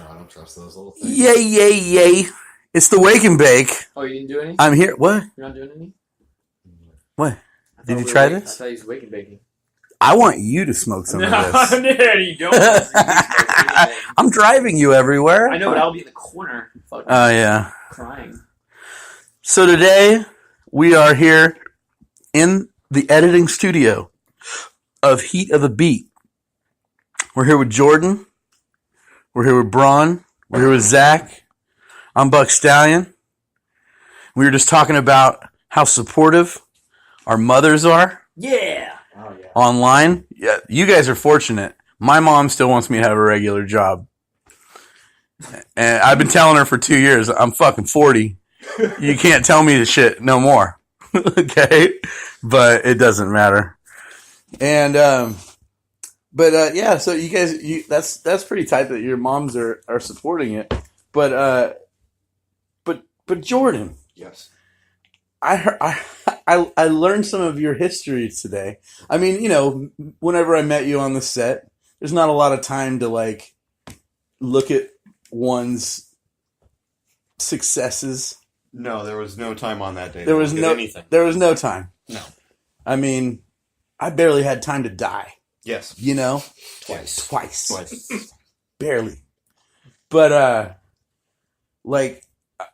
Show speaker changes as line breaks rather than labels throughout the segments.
I don't trust those little things.
Yay, yay, yay. It's the Wake and Bake.
Oh, you didn't do anything?
I'm here. What?
You're not doing anything?
What? Did you try this?
I thought you was wake and baking.
I want you to smoke some of this.
No, you don't.
I'm driving you everywhere.
I know, but I'll be in the corner. Fucking
yeah.
crying.
So today, we are here in the editing studio of Heat of the Beat. We're here with Jordan. We're here with Braun. We're here with Zach. I'm Buck Stallion. We were just talking about how supportive our mothers are.
Yeah. Oh, yeah.
Online. Yeah, you guys are fortunate. My mom still wants me to have a regular job. And I've been telling her for 2 years, I'm fucking 40. You can't tell me this shit no more. Okay? But it doesn't matter. And, yeah, so you guys, that's pretty tight that your moms are supporting it. But Jordan.
Yes.
I learned some of your history today. I mean, you know, whenever I met you on the set, there's not a lot of time to like look at one's successes.
No, there was no time on that day.
There was no time.
No.
I mean, I barely had time to die.
Yes.
You know?
Twice.
Barely. But like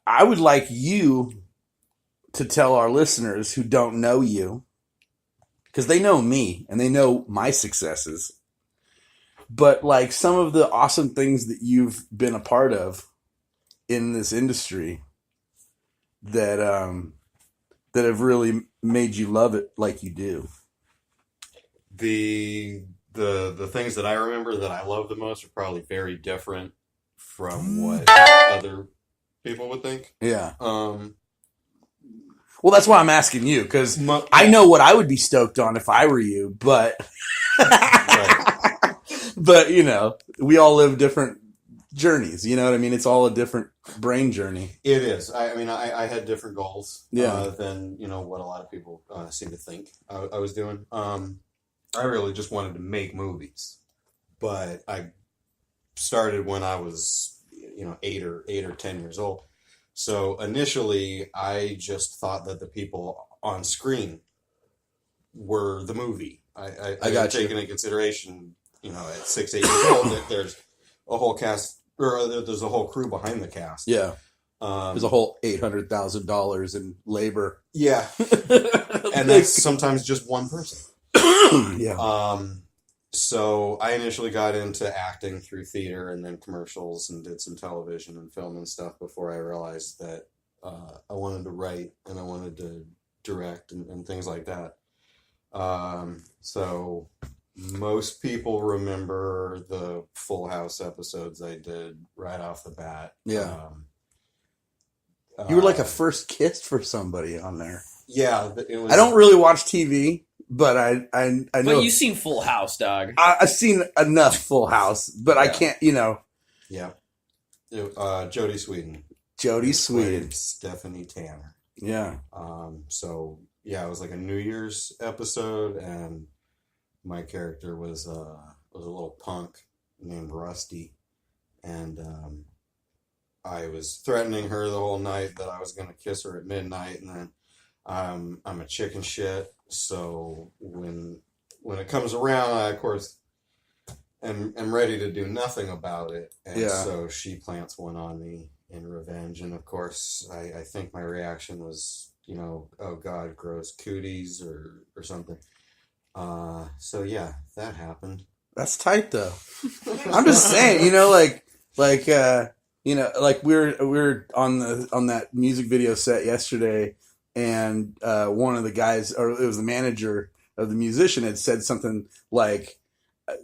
I would like you to tell our listeners who don't know you, because they know me and they know my successes, but like some of the awesome things that you've been a part of in this industry that have really made you love it like you do.
The things that I remember that I love the most are probably very different from what other people would think.
Yeah. Well, that's why I'm asking you, because I know what I would be stoked on if I were you, but
right.
But, you know, we all live different journeys, you know what I mean? It's all a different brain journey.
It is. I mean, I had different goals than, you know, what a lot of people seem to think I was doing. I really just wanted to make movies, but I started when I was, you know, 8 or 10 years old. So initially, I just thought that the people on screen were the movie. I got taken into consideration, you know, at 6, 8 years old, that there's a whole cast, or there's a whole crew behind the cast.
Yeah. There's a whole $800,000 in labor.
Yeah. And that's sometimes just one person.
Yeah.
So I initially got into acting through theater and then commercials and did some television and film and stuff before I realized that I wanted to write and I wanted to direct and things like that. So most people remember the Full House episodes I did right off the bat.
Yeah. You were like a first kiss for somebody on there.
Yeah. It was,
I don't really watch TV. But I know.
But you've seen Full House, dog.
I've seen enough Full House, but I can't, you know.
Yeah. Jodie Sweetin.
Jodie Sweetin.
Stephanie Tanner.
Yeah.
So, yeah, it was like a New Year's episode, and my character was a little punk named Rusty. And I was threatening her the whole night that I was going to kiss her at midnight, and then I'm a chicken shit. So when it comes around, I, of course, am ready to do nothing about it. And so she plants one on me in revenge. And, of course, I think my reaction was, you know, oh, God, gross cooties or something. So, yeah, that happened.
That's tight, though. I'm just saying, you know, you know, like we're on that music video set yesterday. And one of the guys, or it was the manager of the musician, had said something like,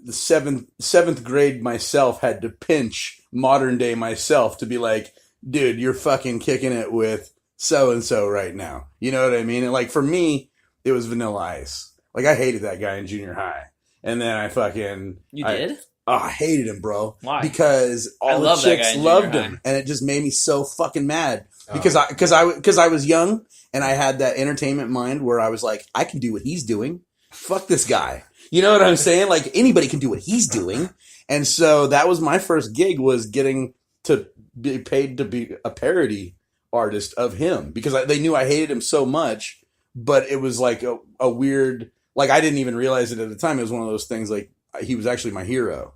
the seventh grade myself had to pinch modern day myself to be like, dude, you're fucking kicking it with so-and-so right now. You know what I mean? And like, for me, it was Vanilla Ice. Like, I hated that guy in junior high. And then I fucking...
You did?
I hated him, bro.
Why?
Because all the chicks loved him. And it just made me so fucking mad. Because I was young, and I had that entertainment mind where I was like, I can do what he's doing. Fuck this guy. You know what I'm saying? Like, anybody can do what he's doing. And so that was my first gig, was getting to be paid to be a parody artist of him, because they knew I hated him so much, but it was like a weird, like I didn't even realize it at the time. It was one of those things like he was actually my hero.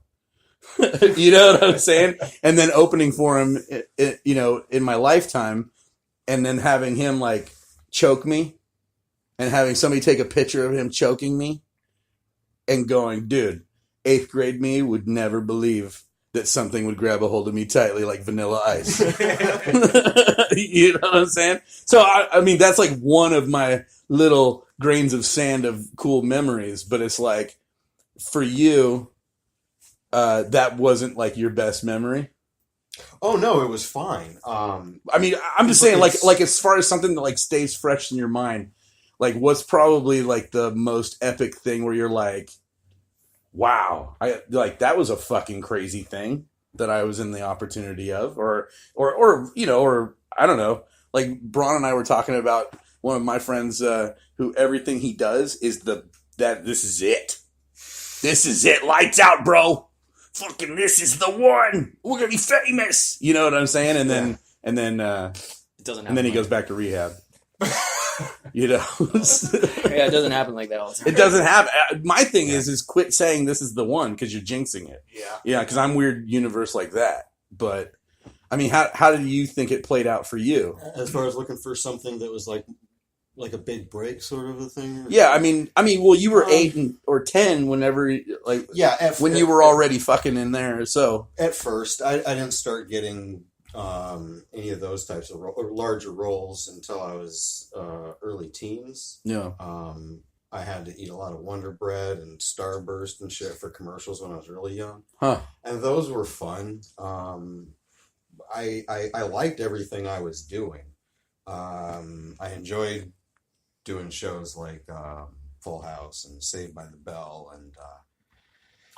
You know what I'm saying? And then opening for him, you know, in my lifetime, and then having him like choke me and having somebody take a picture of him choking me and going, dude, 8th grade me would never believe that something would grab a hold of me tightly like Vanilla Ice. You know what I'm saying? So, I mean, that's like one of my little grains of sand of cool memories, but it's like, for you, that wasn't like your best memory.
Oh no, it was fine.
I mean, I'm just saying, like as far as something that like stays fresh in your mind, like what's probably like the most epic thing where you're like, wow, that was a fucking crazy thing that I was in the opportunity of, or you know, or I don't know. Like Braun and I were talking about one of my friends who everything he does is this is it. This is it. Lights out, bro. Fucking this is the one. We're gonna be famous. You know what I'm saying? And then
It doesn't.
and then he goes back to rehab. You know?
Yeah, it doesn't happen like that all the time.
It doesn't happen. My thing is quit saying this is the one, because you're jinxing it.
Yeah.
Yeah, because I'm weird universe like that. But I mean, how did you think it played out for you?
As far as looking for something that was like a big break sort of a thing?
Yeah, I mean, well, you were 8 or 10 whenever, like,
yeah,
when you were already fucking in there. So
at first, I didn't start getting any of those types of larger roles until I was early teens.
yeah,
I had to eat a lot of Wonder Bread and Starburst and shit for commercials when I was really young,
huh?
and those were fun. I liked everything I was doing. I enjoyed doing shows like Full House and Saved by the Bell, and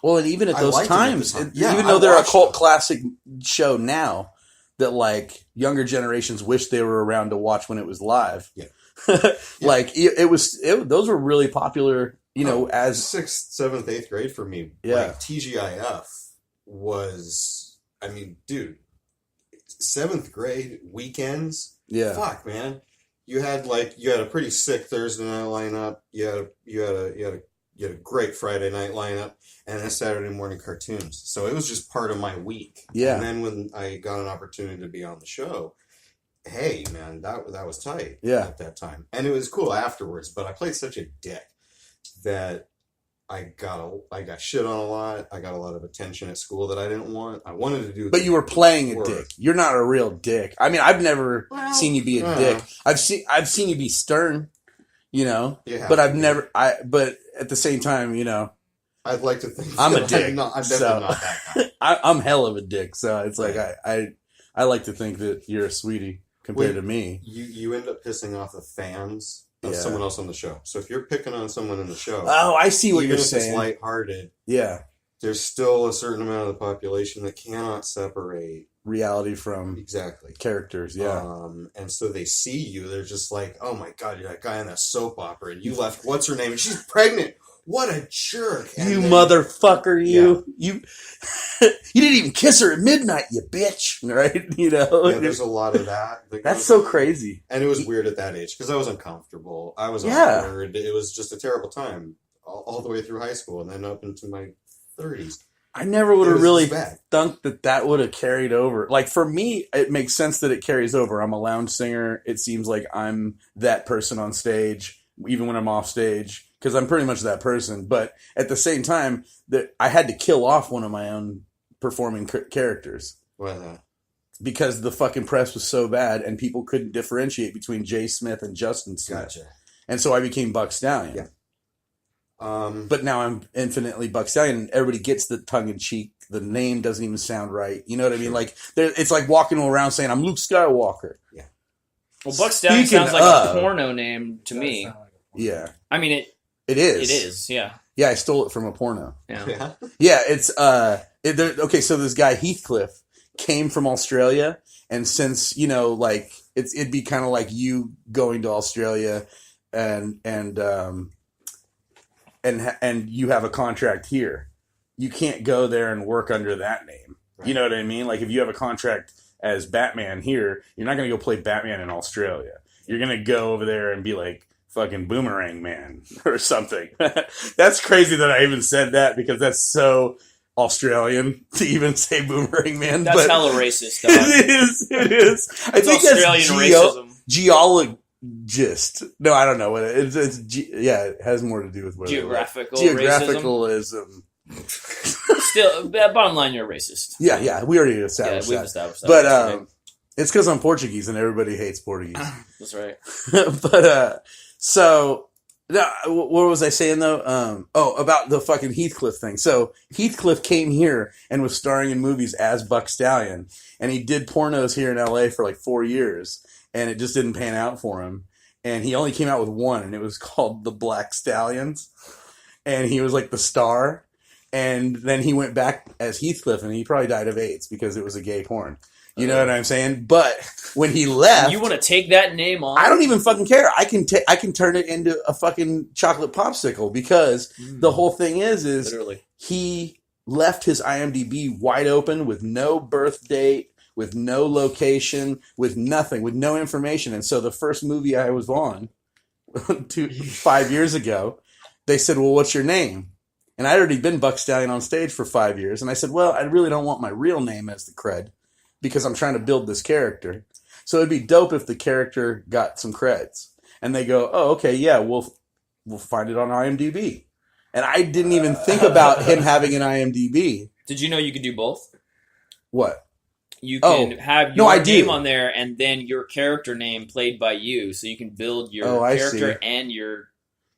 Well, and even at
I
those
liked it at
times,
the time. Yeah,
even
I
though they're a
watched
cult
them.
classic show now, that like younger generations wish they were around to watch when it was live.
Yeah.
Like those were really popular, you know, as
6th, 7th, 8th grade for me.
Yeah.
Like TGIF was, I mean, dude, 7th grade weekends.
yeah,
Fuck, man. You had a pretty sick Thursday night lineup. You had a great Friday night lineup, and a Saturday morning cartoons. So it was just part of my week.
Yeah.
And then when I got an opportunity to be on the show, hey man, that was tight.
Yeah.
At that time, and it was cool afterwards. But I played such a dick that I got shit on a lot. I got a lot of attention at school that I didn't want. I wanted to do.
but you were playing a
work.
dick. You're not a real dick. I mean, I've never seen you be a
yeah.
dick. I've seen you be stern, you know.
Yeah.
But I've never. But at the same time, you know,
I'd like to think
I'm a
that
dick,
I'm definitely
so-
not that guy.
I'm hell of a dick. So it's like I like to think that you're a sweetie compared
Wait,
to me.
You end up pissing off the fans of
Yeah.
someone else on the show. So if you're picking on someone in the show,
Oh, I see what
even
you're
if
saying.
it's lighthearted,
Yeah,
there's still a certain amount of the population that cannot separate
reality from
exactly.
characters. Yeah,
And so they see you, they're just like, oh my god, you're that guy in that soap opera, and you left what's her name, and she's pregnant. What a jerk! And
you
then-
motherfucker! You you didn't even kiss her at midnight, you bitch! Right? You know,
Yeah, there's a lot of that.
that's
goes
so
on.
crazy.
And it was weird at that age because I was uncomfortable. I was
Yeah.
awkward. It was just a terrible time all the way through high school and then up into my 30s.
I never would
It
have
was
really
bad.
thunk that would have carried over. Like for me, it makes sense that it carries over. I'm a lounge singer. It seems like I'm that person on stage, even when I'm off stage, because I'm pretty much that person. But at the same time, that I had to kill off one of my own performing characters
Well,
because the fucking press was so bad and people couldn't differentiate between Jay Smith and Justin Smith.
gotcha.
And so I became Buck Stallion.
Yeah.
But now I'm infinitely Buck Stallion, and everybody gets the tongue in cheek. The name doesn't even sound right. You know what I mean?
Sure.
Like it's like walking around saying I'm Luke Skywalker.
Well, Buck Stallion
Speaking
sounds like
of-
a porno name to me.
Yeah,
I mean, it
it is.
is, yeah.
Yeah, I stole it from a porno.
Yeah.
Yeah.
Yeah, it's okay. So this guy Heathcliff came from Australia, and since like it'd be kind of like you going to Australia, and you have a contract here, you can't go there and work under that name. Right. You know what I mean? Like if you have a contract as Batman here, you're not going to go play Batman in Australia. You're going to go over there and be like fucking Boomerang Man or something. That's crazy that I even said that because that's so Australian to even say Boomerang Man.
That's hella racist, dog.
It is. I think
Australian racism.
Geologist. No, I don't know what it is. It has more to do with what
Geographicalism. Still, bottom line, you're racist.
Yeah, we already established that.
We've established that.
But it's because I'm Portuguese and everybody hates Portuguese.
That's right.
But so what was I saying though? About the fucking Heathcliff thing. So Heathcliff came here and was starring in movies as Buck Stallion, and he did pornos here in LA for like 4 years, and it just didn't pan out for him. And he only came out with one, and it was called The Black Stallions, and he was like the star. And then he went back as Heathcliff, and he probably died of AIDS because it was a gay porn. You know what I'm saying? But when he left,
you want to take that name on?
I don't even fucking care. I can turn it into a fucking chocolate popsicle because the whole thing is
literally
he left his IMDb wide open with no birth date, with no location, with nothing, with no information. And so the first movie I was on 5 years ago, they said, "Well, what's your name?" And I'd already been Buck Stallion on stage for 5 years. And I said, well, I really don't want my real name as the cred because I'm trying to build this character. So it'd be dope if the character got some creds. And they go, oh, okay, yeah, we'll find it on IMDb. And I didn't even think about him having an IMDb.
Did you know you could do both?
What?
You can have your name
do.
on there and then your character name played by you. So you can build your character and your...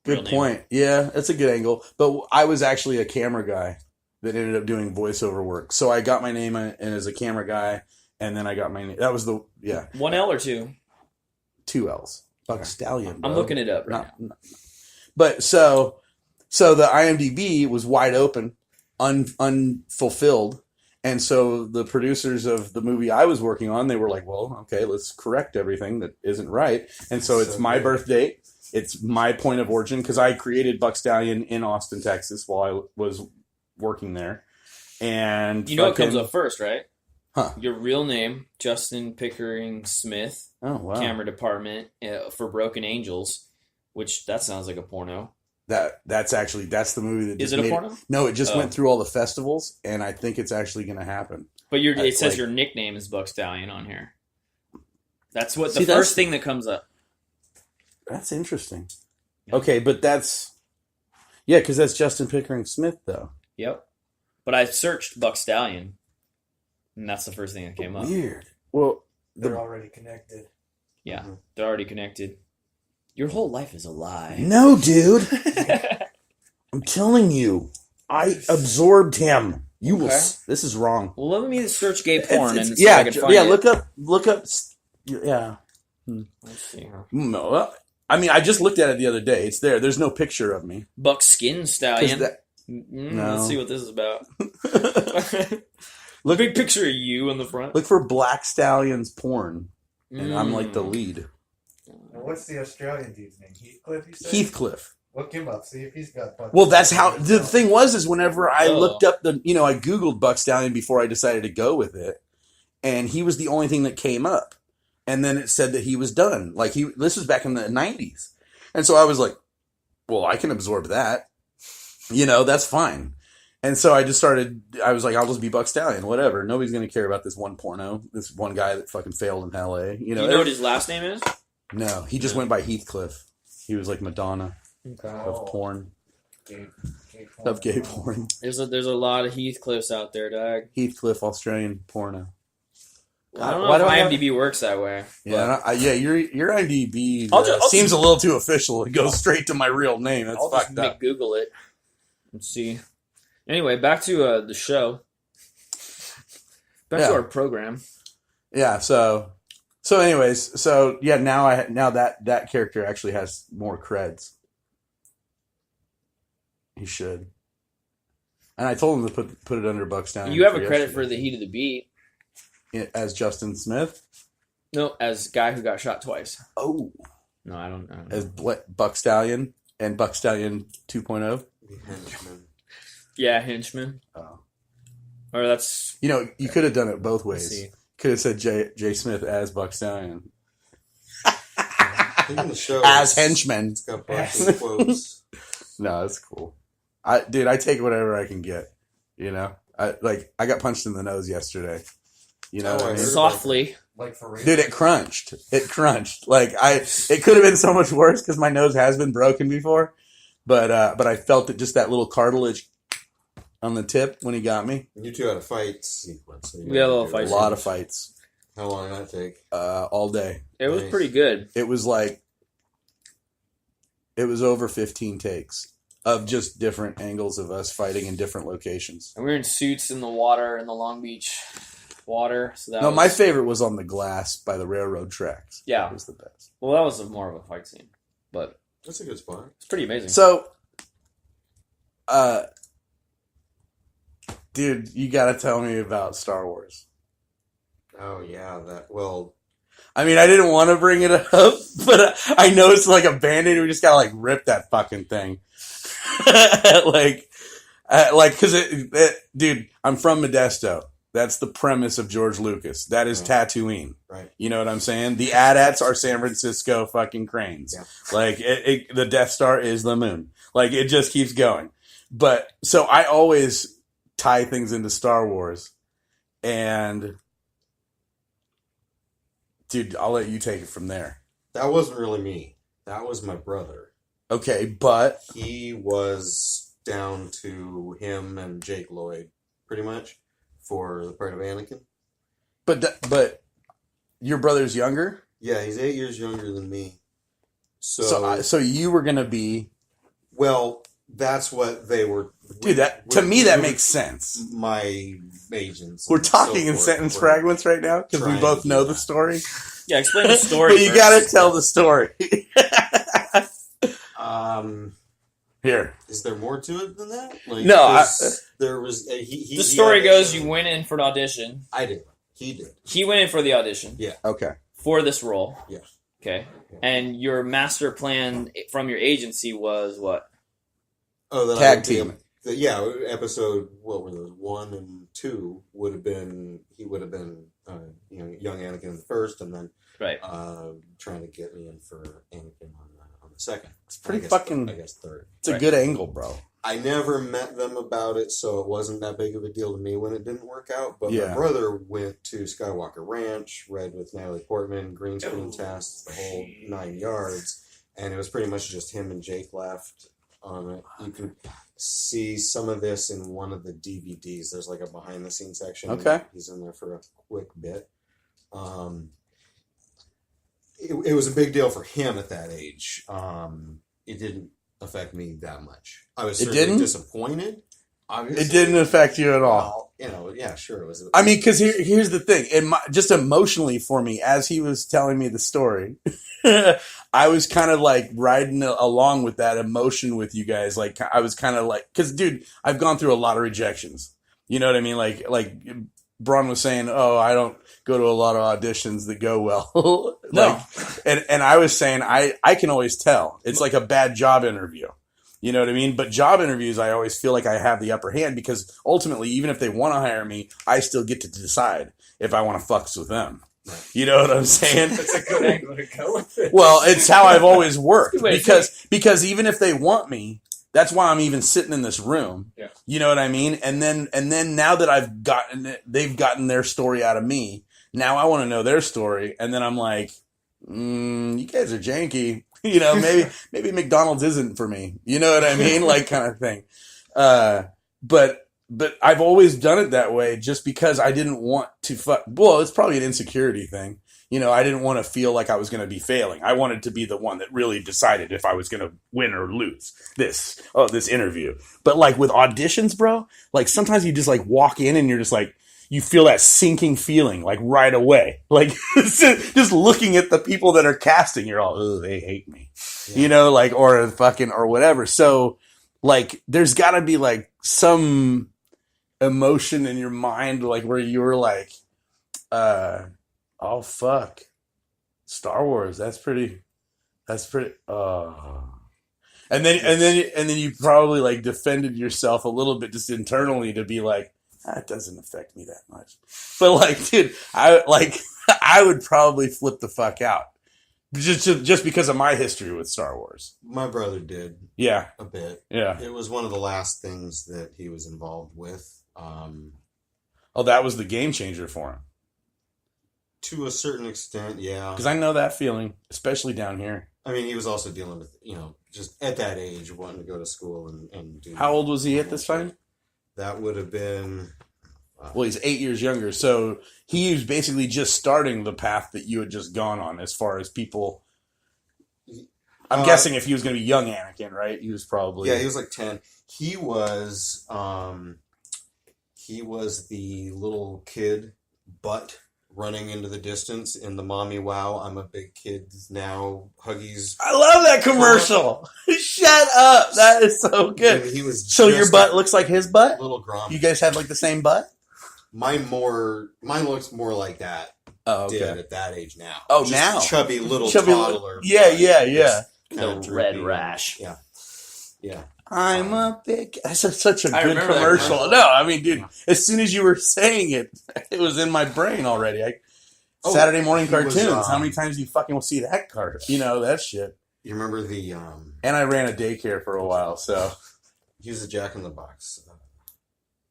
Good point. Yeah, that's a good angle. But I was actually a camera guy that ended up doing voiceover work. So I got my name in as a camera guy, and then I got my name. That was the, yeah.
1 L or 2?
2 L's. Buck Stallion, bro.
I'm looking it up right now.
But so the IMDb was wide open, unfulfilled. And so the producers of the movie I was working on, they were like, well, okay, let's correct everything that isn't right. And so it's my birth date. It's my point of origin because I created Buck Stallion in Austin, Texas while I was working there. And
you know what comes up first, right?
Huh.
Your real name, Justin Pickering Smith.
Oh, wow.
Camera department for Broken Angels, which that sounds like a porno.
That's the movie that
is it a porno?
No, it just went through all the festivals, and I think it's actually going to happen.
But it says your nickname is Buck Stallion on here. That's what the first thing that comes up.
That's interesting. Yeah. Okay, but because that's Justin Pickering Smith, though.
Yep. But I searched Buck Stallion, and that's the first thing that came up.
Weird. Well,
they're already connected.
Yeah, they're already connected. Your whole life is a lie.
No, dude. I'm telling you, I absorbed him. You will. This is wrong.
Well, let me search gay porn and
see
if I can find it.
Look up. Yeah.
Let's see.
No. I mean, I just looked at it the other day. It's there. There's no picture of me.
Buckskin Stallion.
No.
Let's see what this is about. Big picture of you in the front.
Look for Black Stallions porn, and I'm like the lead.
And what's the Australian dude's name? Heathcliff, you said?
Heathcliff.
Look him up. See if he's got Buck.
Well, that's how... The thing was whenever I looked up I Googled Buck Stallion before I decided to go with it, and he was the only thing that came up. And then it said that he was done. This was back in the 90s. And so I was like, well, I can absorb that. That's fine. And so I was like, I'll just be Buck Stallion, whatever. Nobody's going to care about this one porno, this one guy that fucking failed in LA.
You know what his last name is?
No, he just went by Heathcliff. He was like Madonna of porn. Of gay porn.
There's a lot of Heathcliffs out there, dog.
Heathcliff Australian porno.
I don't know if IMDb works that way.
Yeah, your IMDb seems a little too official. It goes straight to my real name. That's fucked up.
Google it. Let's see. Anyway, back to the show. Back to our program.
Yeah. So anyways, now that character actually has more creds. He should. And I told him to put it under Buck Stallion.
You have a credit for the Heat of the Beat.
As Justin Smith?
No, as guy who got shot twice.
Oh.
No, I don't know.
As Buck Stallion and Buck Stallion 2.0?
Yeah, henchman.
Oh.
Or that's...
You know, you could have done it both
Let's
ways.
see.
Could have said Jay Smith as Buck Stallion.
I think in the show
As
it's-
henchman.
It's got bunch of quotes.
No, that's cool. I take whatever I can get. You know, I got punched in the nose yesterday. You know
Oh,
what I
I
mean?
heard.
Softly.
Like for real.
Dude, it crunched. It crunched. Like it could have been so much worse because my nose has been broken before, but I felt it, just that little cartilage on the tip when he got me.
You two had a fight sequence. So
We had a little
A
fight
lot of fights,
How long did that take?
all day.
It was
Nice.
pretty good.
It was over 15 takes of just different angles of us fighting in different locations.
And we were in suits in the water, in the Long Beach water. So that
No,
was,
my favorite was on the glass by the railroad tracks.
Yeah.
It was the best.
Well, that was more of a fight scene. But
That's a good spot.
it's pretty amazing.
So, dude, you got to tell me about Star Wars.
Oh yeah, that. Well,
I mean, I didn't want to bring it up, but I know it's like a band-aid. We just gotta like rip that fucking thing. Cause dude, I'm from Modesto. That's the premise of George Lucas. That is Tatooine.
right.
You know what I'm saying? The AT-ATs are San Francisco fucking cranes.
Yeah.
Like the Death Star is the moon. Like it just keeps going. But so I always tie things into Star Wars, and dude, I'll let you take it from there.
That wasn't really me. That was my brother.
Okay, but
He was down to him and Jake Lloyd, pretty much, for the part of Anakin.
but your brother's younger,
Yeah, he's 8 years younger than me. So,
so you were gonna be,
well, that's what they were.
dude. That to me that makes sense.
My agents.
We're
and
talking
so
in
forth
sentence
were-
fragments right now because we
trying
both
to
know
do
the
that.
story.
Yeah, explain the story.
But you
first.
gotta tell the story. Here,
Is there more to it than that? Like,
No,
there was. He
The story goes:
auditioned.
you went in for an audition.
I did. He did.
He went in for the audition
okay.
for this role.
Yeah.
Okay. And your master plan from your agency was what?
Oh, that
Tag
I would be
team.
episode. What were those? 1 and 2 would have been. He would have been, young Anakin in the first, and then
Right.
trying to get me in for Anakin on the second.
It's pretty
I guess
fucking.
I guess third.
It's a
Right.
good angle, bro.
I never met them about it, so it wasn't that big of a deal to me when it didn't work out. But
Yeah.
my brother went to Skywalker Ranch, read with Natalie Portman, green screen tests, the whole 9 yards, and it was pretty much just him and Jake left on it. You can see some of this in one of the DVDs. There's like a behind the scenes section.
Okay.
He's in there for a quick bit. It was a big deal for him at that age. It didn't affect me that much. I was
It
certainly
didn't?
disappointed. Obviously.
It didn't affect you at all.
Well, yeah, sure. It was.
I mean, because here's the thing. Just emotionally for me, as he was telling me the story, I was kind of like riding along with that emotion with you guys. Like, I was kind of like, because, dude, I've gone through a lot of rejections. You know what I mean? Like Braun was saying, oh, I don't go to a lot of auditions that go well.
No.
And I was saying, I can always tell. It's like a bad job interview. You know what I mean? But job interviews, I always feel like I have the upper hand because ultimately, even if they want to hire me, I still get to decide if I want to fucks with them.
Right.
You know what I'm saying?
That's a good angle to go with it.
Well, it's how I've always worked
Good way to
because even if they want me, that's why I'm even sitting in this room.
Yeah.
You know what I mean? And then now that they've gotten their story out of me. Now I want to know their story, and then I'm like, you guys are janky. You know, maybe McDonald's isn't for me. You know what I mean? Like kind of thing. But I've always done it that way just because I didn't want to well, it's probably an insecurity thing. You know, I didn't want to feel like I was going to be failing. I wanted to be the one that really decided if I was going to win or lose this interview. But like with auditions, bro, like sometimes you just like walk in and you're just like, you feel that sinking feeling like right away. Like just looking at the people that are casting, you're all, oh, they hate me. Yeah. You know, like, or whatever. So like, there's gotta be like some emotion in your mind, like where you were like, oh fuck, Star Wars. That's pretty, And then you probably like defended yourself a little bit just internally to be like, it doesn't affect me that much. But like, dude, I would probably flip the fuck out just because of my history with Star Wars.
My brother did.
Yeah,
a bit.
yeah.
It was one of the last things that he was involved with.
Oh, that was the game changer for him.
To a certain extent, yeah.
Because I know that feeling, especially down here.
I mean, he was also dealing with, just at that age, wanting to go to school and do.
How old was he at this time?
That would have been.
Well, he's 8 years younger, so he was basically just starting the path that you had just gone on as far as people. I'm guessing if he was going to be young Anakin, right? He was probably.
Yeah, he was like 10. He was the little kid butt running into the distance in the Mommy Wow, I'm a big kid now, Huggies.
I love that commercial. Shut up. That is so good.
He was
so your butt looks like his butt?
Little Grom.
You guys have like the same butt?
Mine looks more like that.
Oh, okay.
Did at that age now.
Oh,
just
now.
Chubby little toddler.
Yeah.
The red rash.
Yeah.
I'm a big. That's such a good commercial. No, I mean, dude, as soon as you were saying it, it was in my brain already. Saturday morning cartoons. How many times do you fucking will see that card? That shit.
You remember the?
And I ran a daycare for a while, so
he was a Jack in the Box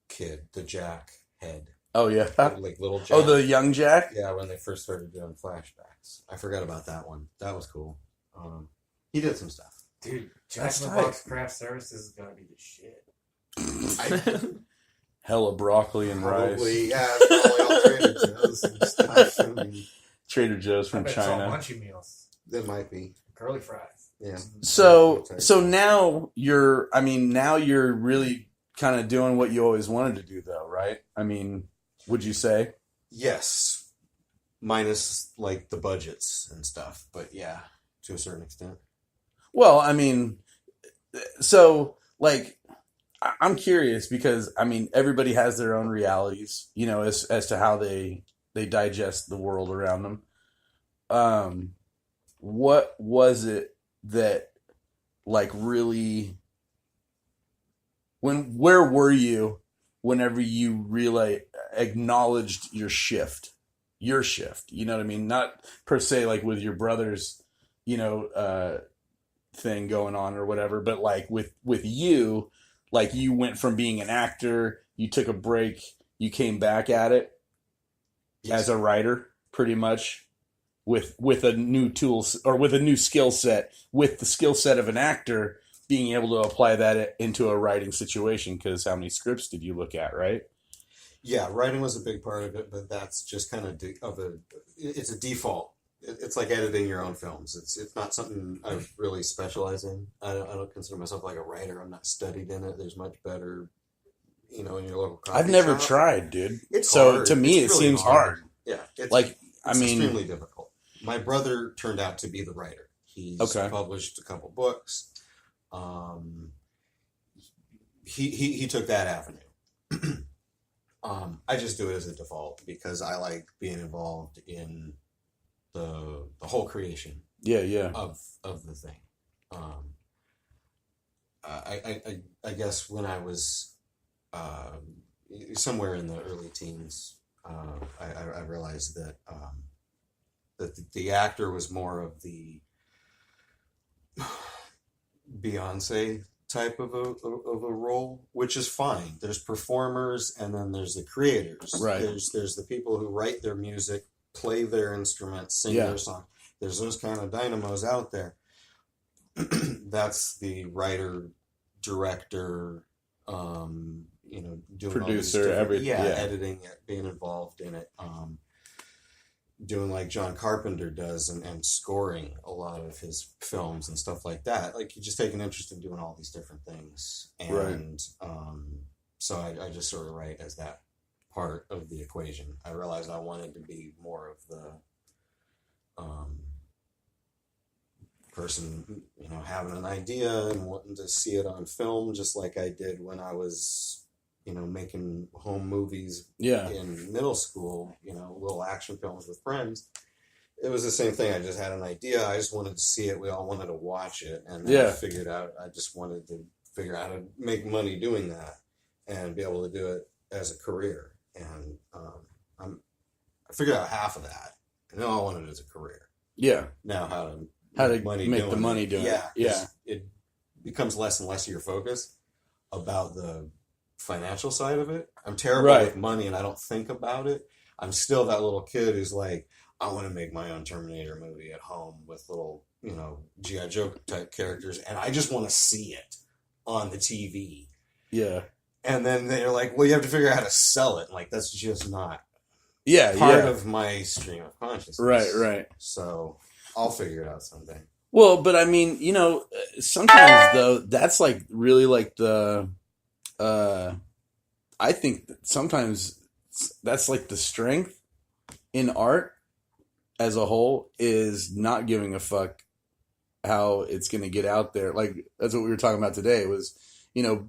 kid. The Jack head.
Oh yeah,
like little Jack.
Oh, the young Jack.
Yeah, when they first started doing flashbacks, I forgot about that one. That was cool. He did some stuff.
Dude, Jack in the Box craft services is gonna be the shit.
Hella broccoli and rice.
Yeah, probably all Trader Joe's and stuff.
Trader Joe's from China.
Munchy meals.
That might be
curly fries.
Yeah.
So now you're really kind of doing what you always wanted to do, though, right? I mean, would you say?
Yes, minus like the budgets and stuff, but yeah, to a certain extent.
Well, I mean, so like, I'm curious because I mean, everybody has their own realities, as to how they digest the world around them. What was it that, like, really? Where were you whenever you really acknowledged your shift? You know what I mean? Not per se like with your brother's, thing going on or whatever, but like with you, like you went from being an actor, you took a break, you came back at it as a writer, pretty much with a new tools or with a new skill set, with the skill set of an actor, being able to apply that into a writing situation. Because how many scripts did you look at, right?
Yeah, writing was a big part of it, but that's just kind of it's a default. It's like editing your own films. It's not something I really specialize in. I don't consider myself like a writer. I'm not studied in it. There's much better, in your local coffee
I've never
shop.
tried, dude.
It's
so
hard.
to me,
it's
it
really
seems hard.
Yeah, it's extremely difficult. My brother turned out to be the writer. He's published a couple books. He took that avenue. I just do it as a default because I like being involved in the whole creation.
Yeah.
Of the thing. I guess when I was somewhere in the early teens, I realized that that the actor was more of the Beyonce type of a role, which is fine. There's performers and then there's the creators.
Right.
There's the people who write their music, play their instruments, sing their song. There's those kind of dynamos out there. That's the writer, director, doing
producer, everything.
Editing it, being involved in it. Doing like John Carpenter does and scoring a lot of his films and stuff like that. Like you just take an interest in doing all these different things. And so I just sort of write as that part of the equation. I realized I wanted to be more of the person, having an idea and wanting to see it on film, just like I did when I was making home movies in middle school, little action films with friends. it was the same thing. I just had an idea. I just wanted to see it. We all wanted to watch it, and
Yeah.
I figured out. I just wanted to figure out how to make money doing that and be able to do it as a career. And I figured out half of that, and now I want it as a career.
Yeah.
Now how to
Make
doing
the money doing it. Yeah.
It becomes less and less of your focus about the financial side of it. I'm terrible
Right.
with money, and I don't think about it. I'm still that little kid who's like, I want to make my own Terminator movie at home with little, G.I. Joe type characters, and I just want to see it on the TV.
Yeah.
And then they're like, well, you have to figure out how to sell it. Like, that's just not
Yeah.
part
Yeah.
of my stream of consciousness.
Right.
So I'll figure it out someday.
Well, but I mean, sometimes though, that's like really like I think that sometimes that's like the strength in art as a whole is not giving a fuck how it's going to get out there. Like that's what we were talking about today was,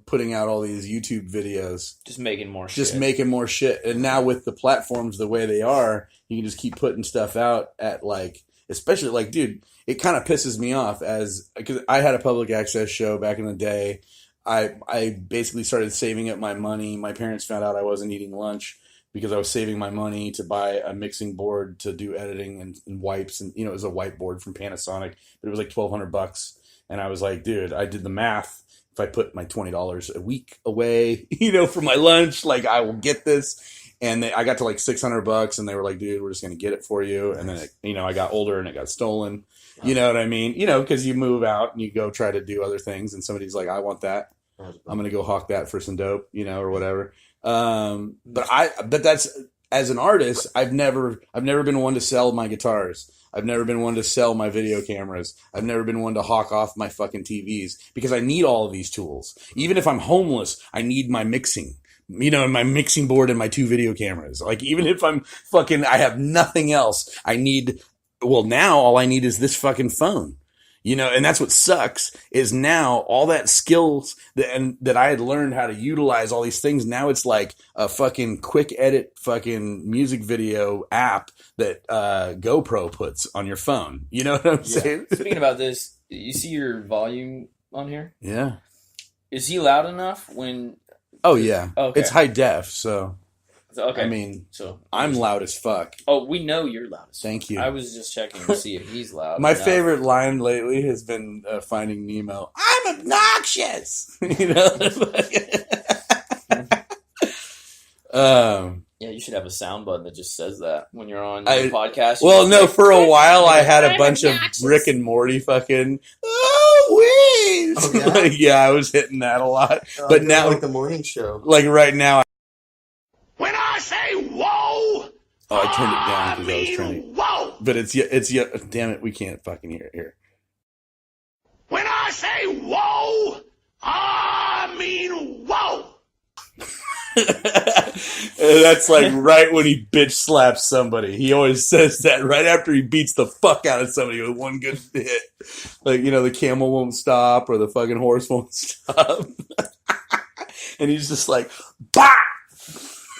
putting out all these YouTube videos,
Just making more shit.
just making more shit. And now with the platforms the way they are, you can just keep putting stuff out at like, especially like, dude, it kind of pisses me off because I had a public access show back in the day. I basically started saving up my money. My parents found out I wasn't eating lunch because I was saving my money to buy a mixing board to do editing and wipes. And, it was a whiteboard from Panasonic, but it was like $1,200. And I was like, dude, I did the math. If I put my $20 a week away, for my lunch, like I will get this. And I got to like $600 and they were like, dude, we're just going to get it for you. And then, I got older and it got stolen. You know what I mean? Because you move out and you go try to do other things and somebody's like, I want that. I'm going to go hawk that for some dope, or whatever. But that's, as an artist, I've never been one to sell my guitars. I've never been one to sell my video cameras. I've never been one to hawk off my fucking TVs because I need all of these tools. Even if I'm homeless, I need my mixing, and my mixing board and my 2 video cameras. Like, even if I have nothing else, now all I need is this fucking phone. And that's what sucks is now all that skills that I had learned how to utilize all these things. Now it's like a fucking quick edit fucking music video app that GoPro puts on your phone. You know what I'm saying?
Speaking about this, you see your volume on here?
Yeah.
Is he loud enough when...
Oh, yeah.
Okay.
It's high def, so...
Okay.
I mean,
so
I'm loud as fuck.
Oh, we know you're loud as fuck.
Thank you.
I was just checking to see if he's loud.
My favorite line lately has been Finding Nemo. I'm obnoxious!
Yeah, you should have a sound button that just says that when you're on your podcast.
Well, no, for a while I had a bunch of Rick and Morty fucking, wait!
Oh, yeah?
Yeah, I was hitting that a lot. But now,
like the morning show.
like right now,
When I say whoa,
oh, I turned it down because I was trying to.
whoa.
But it's damn it, we can't fucking hear it here.
When I say whoa, I mean whoa.
That's like right when he bitch slaps somebody. He always says that right after he beats the fuck out of somebody with one good hit. Like, the camel won't stop or the fucking horse won't stop. And he's just like, bah!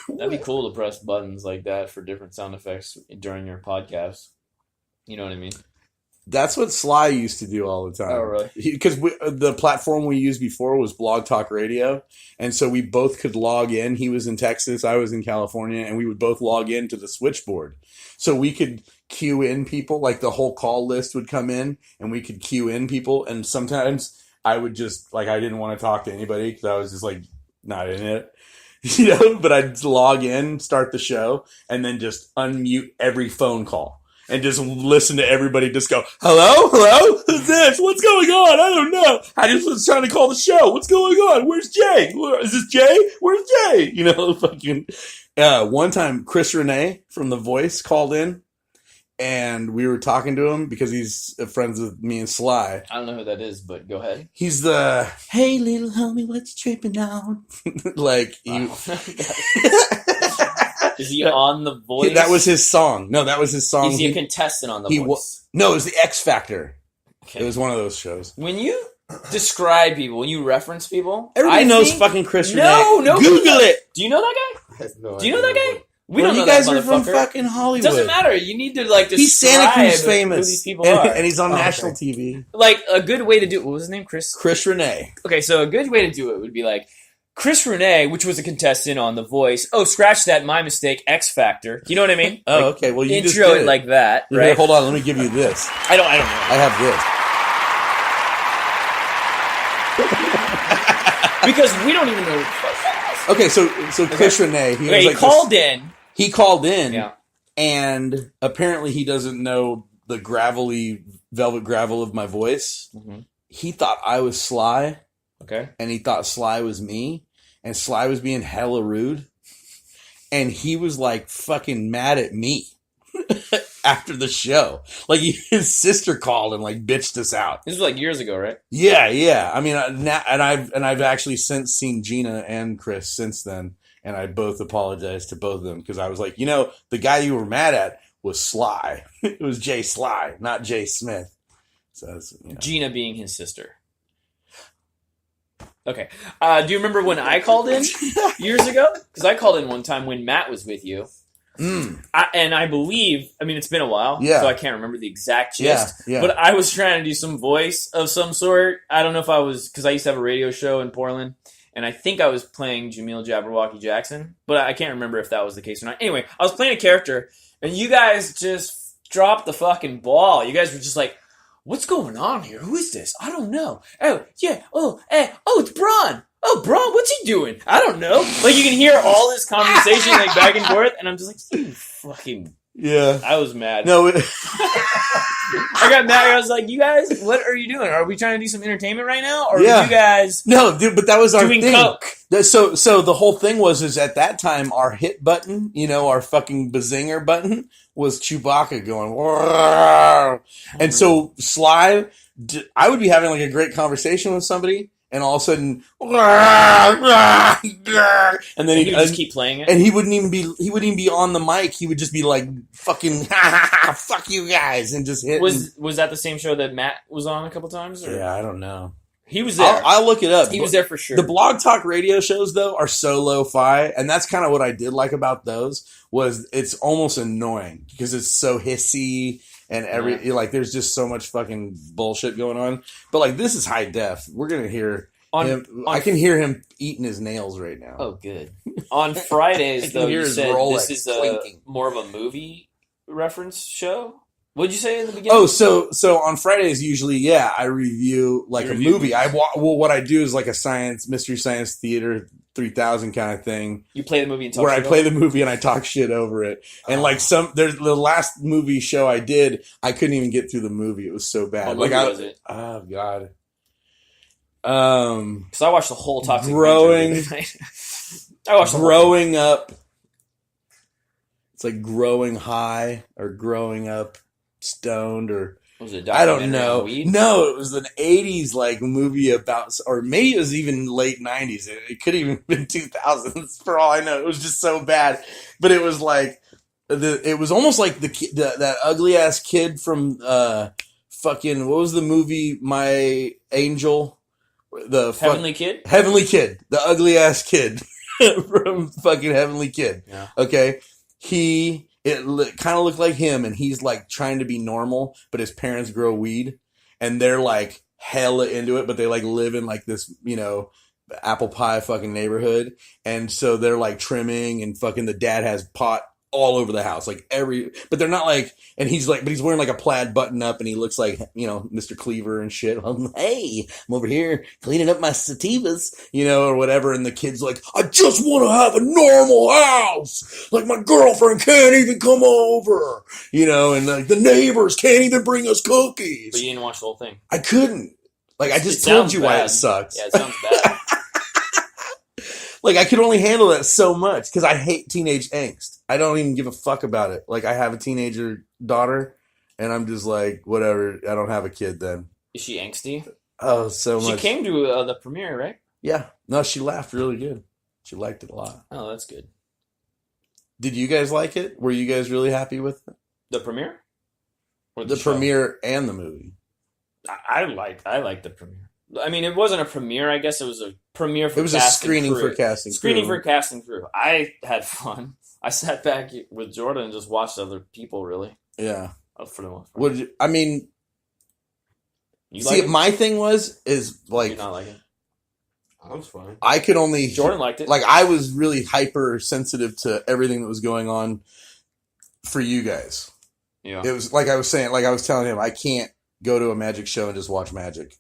That'd be cool to press buttons like that for different sound effects during your podcast. You know what I mean?
That's what Sly used to do all the time.
Oh, really?
Because the platform we used before was Blog Talk Radio, and so we both could log in. He was in Texas, I was in California, and we would both log in to the switchboard. So we could queue in people, like the whole call list would come in, and we could queue in people, and sometimes I would just, like, I didn't want to talk to anybody because I was just, like, not in it. But I'd log in, start the show, and then just unmute every phone call. And just listen to everybody just go, hello? Who's this? What's going on? I don't know. I just was trying to call the show. What's going on? Where's Jay? Is this Jay? Where's Jay? Fucking. One time, Chris Renee from The Voice called in, and we were talking to him because he's friends with me and Sly.
I don't know who that is, but go ahead.
He's the, hey, little homie, what's tripping on? Like,
Wow. Is he on The Voice?
that was his song. No, that was his song.
Is he a contestant on The
he
Voice?
No, it was the X Factor.
Okay.
It was one of those shows.
When you describe people, when you reference people,
Everybody
I
knows
think-
fucking Chris
No,
Renee.
no.
Google it.
Do you know that guy?
I have no
Do you know
idea
that guy? We
Well,
don't know
you guys
that
are from
motherfucker.
fucking
It
Hollywood.
doesn't matter. You need to like describe
He's Santa Cruz
who
famous,
these people are.
and he's on
Oh,
national
okay.
TV.
Like a good way to do it. What was his name?
Chris Renee.
Okay, so a good way to do it would be like Chris Renee, which was a contestant on The Voice. Oh, scratch that, my mistake. X Factor. You know what I mean?
Oh,
Like,
okay. Well, you just
intro
did
it like that,
Here,
right?
hold on. Let me give you this.
I don't know.
I have this.
Because we don't even know who the fuck that is.
Okay, so Chris Renee, he
Okay,
was
he
like
called in.
He called in,
Yeah.
and apparently he doesn't know the gravelly velvet gravel of my voice.
Mhm.
He thought I was Sly,
Okay.
and he thought Sly was me, and Sly was being hella rude, and he was like fucking mad at me after the show. Like his sister called and like bitched us out.
This was like years ago, right?
Yeah. I mean, I've actually since seen Gina and Chris since then, and I both apologized to both of them because I was like, the guy you were mad at was Sly. It was Jay Sly, not Jay Smith. So that's,
Gina being his sister. Okay. Do you remember when I called in years ago? Because I called in one time when Matt was with you. And I believe, I mean, it's been a while, so I can't remember the exact gist.
Yeah.
But I was trying to do some voice of some sort. I don't know if I was, because I used to have a radio show in Portland, and I think I was playing Jameel Jabberwocky Jackson, but I can't remember if that was the case or not. Anyway, I was playing a character, and you guys just dropped the fucking ball. You guys were just like, what's going on here? Who is this? I don't know. Oh, yeah. Oh, it's Braun. Oh, Braun, what's he doing? I don't know. Like, you can hear all this conversation, like, back and forth, and I'm just like, you fucking...
Yeah.
I was mad.
No.
I got mad. I was like, you guys, what are you doing? Are we trying to do some entertainment right now? Or
Yeah.
are you guys
No, dude, but that was our
doing
thing.
coke?
So the whole thing was at that time our hit button, our fucking bazinger button was Chewbacca going, "Roar." And so Sly, I would be having like a great conversation with somebody, and all of a sudden, and then
He would just keep playing it?
and he wouldn't even be on the mic. He would just be like, fucking, fuck you guys, and just hit.
Was that the same show that Matt was on a couple times? Or?
Yeah, I don't know.
He was there.
I'll look it up.
He was there for sure.
The blog talk radio shows though are so lo-fi, and that's kind of what I did like about those was it's almost annoying because it's so hissy and like there's just so much fucking bullshit going on. But like this is high def. We're gonna hear him. I can hear him eating his nails right now.
Oh, good. On Fridays, though,
hear
you
his
said
Rolex
this is
clinking.
more of a movie reference show? What'd you say in the beginning?
Oh, so on Fridays usually, I review like
You
a
review
movie. What I do is like a mystery science theater 3000 kind of thing.
You play the movie and talk
where I
shit
play
over
the movie and I talk shit over it. And like there's the last movie show I did, I couldn't even get through the movie. It was so bad.
What movie was it?
Oh God.
Because I watched the whole Toxic
Growing-
Avenger the other night. I watched the whole
Growing Up. It's like growing high or growing up stoned or
Was it a
I don't
documentary
know.
on weed?
No, it was an 80s like movie about, or maybe it was even late 90s. It could have even been 2000s for all I know. It was just so bad. But it was like, it was almost like that ugly ass kid from fucking, what was the movie, My Angel?
Heavenly Kid?
Heavenly Kid. The ugly ass kid from fucking Heavenly Kid.
Yeah.
Okay. It kind of looked like him, and he's like trying to be normal, but his parents grow weed, and they're like hella into it, but they like live in like this, apple pie fucking neighborhood, and so they're like trimming, and fucking the dad has pot all over the house, like but they're not like, and he's wearing like a plaid button up, and he looks like, Mr. Cleaver and shit. Hey, I'm over here cleaning up my sativas, or whatever, and the kid's like, I just want to have a normal house, like my girlfriend can't even come over, and like the neighbors can't even bring us cookies.
But you didn't watch the whole thing.
I couldn't. Like, I
It
just told
sounds
you why
bad.
it sucks.
Yeah, it sounds bad.
Like, I could only handle that so much because I hate teenage angst. I don't even give a fuck about it. Like, I have a teenager daughter, and I'm just like, whatever. I don't have a kid then.
Is she angsty?
Oh, so
She
much.
came to the premiere, right?
Yeah. No, she laughed really good. She liked it a lot.
Oh, that's good.
Did you guys like it? Were you guys really happy with it?
The premiere? Or
The
show?
premiere and the movie.
I liked the premiere. I mean, it wasn't a premiere. I guess it was a premiere for
It was a
cast and
screening
crew.
for casting.
Screening
crew.
for cast and crew. I had fun. I sat back with Jordan and just watched other people. Really,
Yeah.
for the most part.
I mean,
You
see,
like it?
my thing is
You
like
not like it?
I was fine.
I could only
Jordan liked it.
like I was really hypersensitive to everything that was going on for you guys.
Yeah.
It was like I was saying, like I was telling him, I can't go to a magic show and just watch magic.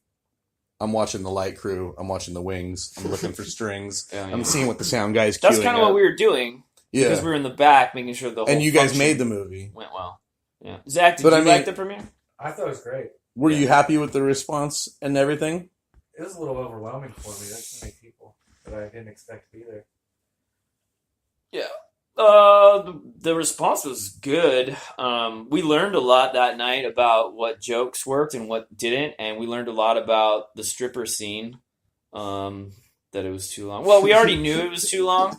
I'm watching the light crew. I'm watching the wings. I'm looking for strings.
Yeah,
I'm seeing what the sound guys.
That's
queuing
kind of
up.
what we were doing.
Yeah,
Because we were in the back making sure the whole
and you guys
function
made the movie.
went well. Yeah. Zach, did
But
you
I mean-
like the premiere?
I thought it was great.
Were you happy with the response and everything?
It was a little overwhelming for me. There's so many people that I didn't expect to be there.
The response was good. We learned a lot that night about what jokes worked and what didn't, and we learned a lot about the stripper scene. That it was too long. Well, we already knew it was too long,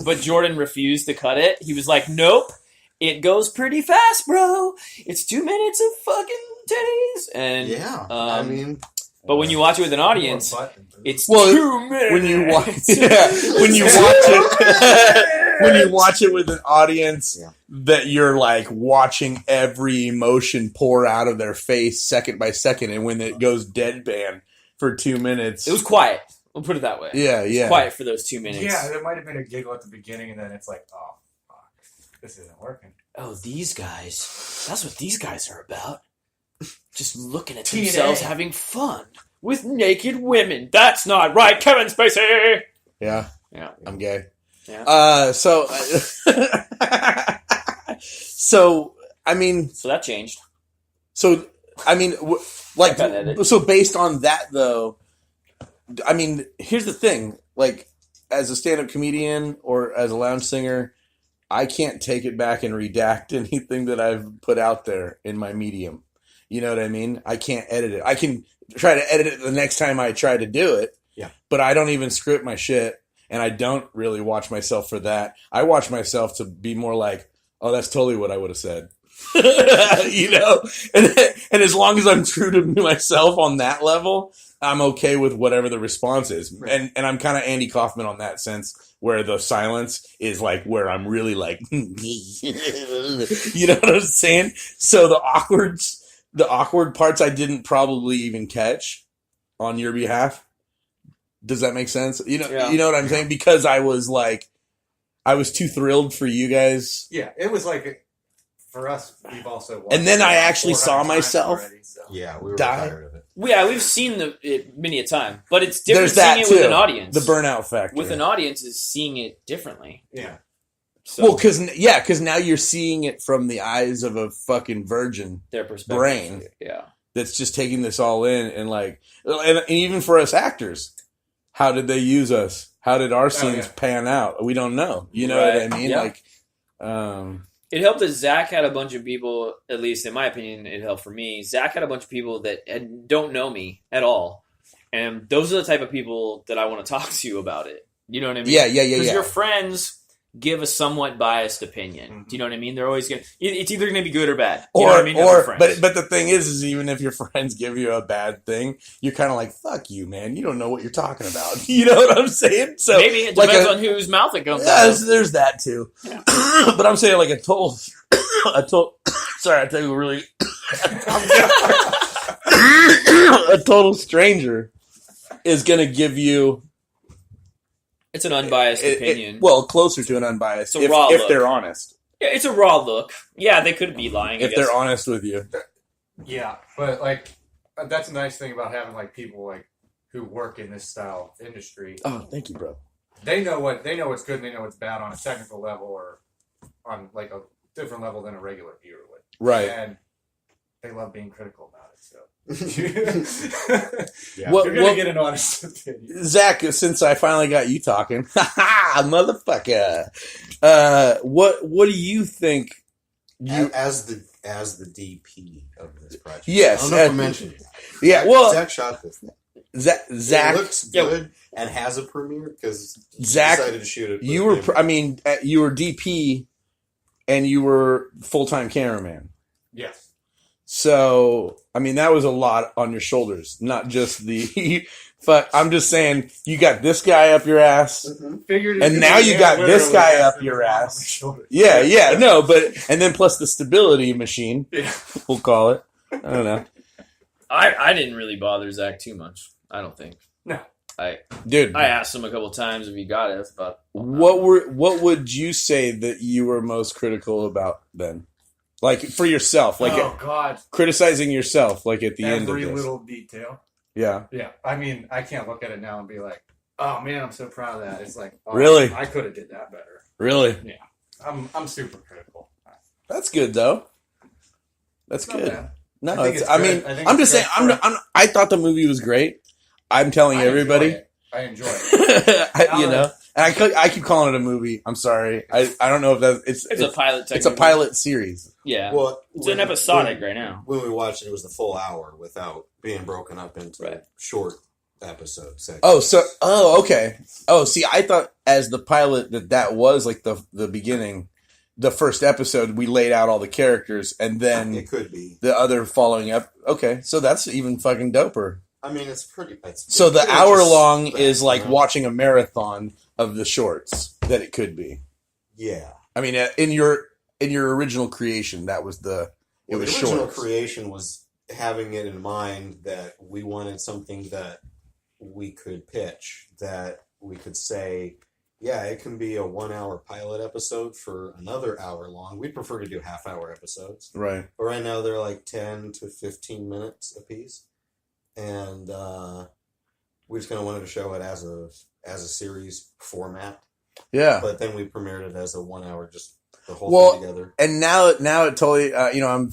but Jordan refused to cut it. He was like, "Nope, it goes pretty fast, bro. It's 2 minutes of fucking titties." And
Yeah, I mean,
but when you watch it with an audience,
More buttons.
it's
Well,
2 minutes.
When you watch, when you watch it, when you watch it with an audience
Yeah.
that you're like watching every emotion pour out of their face second by second, and when it goes deadpan for 2 minutes,
It was quiet. We'll put it that way.
yeah, yeah.
Quiet for those 2 minutes.
Yeah, there might have been a giggle at the beginning, and then it's like, oh, fuck, this isn't working.
Oh, these guys. That's what these guys are about. Just looking at
TNA.
themselves having fun with naked women. That's not right, Kevin Spacey.
Yeah,
Yeah.
I'm gay.
Yeah.
So, so I mean,
So that changed.
so I mean, like,
I got that.
so based on that though, I mean, here's the thing: like, as a stand-up comedian or as a lounge singer, I can't take it back and redact anything that I've put out there in my medium. You know what I mean? I can't edit it. I can try to edit it the next time I try to do it.
Yeah.
But I don't even script my shit, and I don't really watch myself for that. I watch myself to be more like, oh, that's totally what I would have said. You know? And as long as I'm true to myself on that level, I'm okay with whatever the response is.
Right.
And I'm kind of Andy Kaufman on that sense, where the silence is like where I'm really like, you know what I'm saying? So the awkward parts I didn't probably even catch on your behalf. Does that make sense? You know,
Yeah.
you know what I'm saying? Because I was too thrilled for you guys.
Yeah, it was like, for us, we've also watched
And then
it
I
about
actually
400
saw
times
myself
already, so.
yeah, we were
Die.
tired of it.
Yeah, we've seen it many a time, but it's different
There's that
seeing it
too.
with an audience.
The burnout factor.
with an audience is seeing it differently.
Yeah.
So
Well, because now you're seeing it from the eyes of a fucking virgin
their perspective.
brain.
Yeah.
that's just taking this all in and like, and even for us actors, how did they use us? How did our scenes pan out? We don't know. You know what I mean?
Yeah.
Like,
It helped that Zach had a bunch of people, at least in my opinion, it helped for me. Zach had a bunch of people that don't know me at all. And those are the type of people that I want to talk to about it. You know what I mean?
yeah.
Because your friends give a somewhat biased opinion. Do you know what I mean? They're always going to... It's either going to be good or bad. You know what I mean? As a friend.
But the thing is even if your friends give you a bad thing, you're kind of like, fuck you, man. You don't know what you're talking about. You know what I'm saying? So
maybe it
like
depends on whose mouth it comes out
yeah,
of.
there's that too.
Yeah.
But I'm saying like a total sorry, I tell you really a total stranger is going to give you
It's an unbiased opinion.
well, closer to an unbiased
It's a raw
if
look.
they're honest.
Yeah, it's a raw look. Yeah, they could be lying.
If they're honest with you.
Yeah, but like that's a nice thing about having like people like who work in this style of industry.
Oh, thank you, bro.
They know what's good and they know what's bad on a technical level or on like a different level than a regular viewer would.
Right.
And they love being critical about it. So
Yeah.
What-
you're gonna get an honest opinion.
Zach, since I finally got you talking, motherfucker. What do you think?
as the DP of this project.
Yes,
I don't know if I mentioned it.
Yeah, well,
Zach shot this thing.
Zach,
It looks good and has a premiere because
Zach,
decided to shoot it.
you were, you were DP, and you were full-time cameraman.
Yes.
So, I mean, that was a lot on your shoulders, not just the. But I'm just saying, you got this guy up your ass,
Figured
and now you got this guy up your ass. Yeah, no, but and then plus the stability machine, we'll call it. I don't know,
I didn't really bother Zach too much. I don't think.
No.
dude.
I asked him a couple times if he got it, but
What would you say that you were most critical about then? Like for yourself, like
oh God,
criticizing yourself, like at the end of
every
this.
little detail.
Yeah.
Yeah, I mean, I can't look at it now and be like, "Oh man, I'm so proud of that." It's like, oh,
Really?
I could have did that better.
Really?
I'm super critical.
That's good though. That's
It's not
good.
bad.
No,
I think
it's,
it's
I
good.
mean,
I think
I'm
it's
just saying.
good
I thought the movie was great. I'm telling everybody.
I enjoy it.
You know, and I keep calling it a movie. I'm sorry. I don't know if that's
it's a pilot.
it's a pilot series.
Yeah.
Well,
It's an episodic right now.
When we watched it, it was the full hour without being broken up into
Right.
short episodes.
Okay. See, I thought as the pilot that was like the beginning, the first episode we laid out all the characters, and then
It could be.
the other following up. Okay, so that's even fucking doper.
I mean, it's pretty.
So the
it's
hour
just
long
that,
is like
you know?
watching a marathon of the shorts that it could be.
Yeah.
I mean, in your original creation, that was it
Well,
was
the original
shorts.
creation was having it in mind that we wanted something that we could pitch, that we could say, yeah, it can be a 1 hour pilot episode for another hour long. We prefer to do half-hour episodes.
Right.
But right now they're like 10 to 15 minutes a piece. And we just kind of wanted to show it as a series format.
Yeah.
But then we premiered it as a 1 hour, just the whole
Well,
thing together.
And now it totally, I'm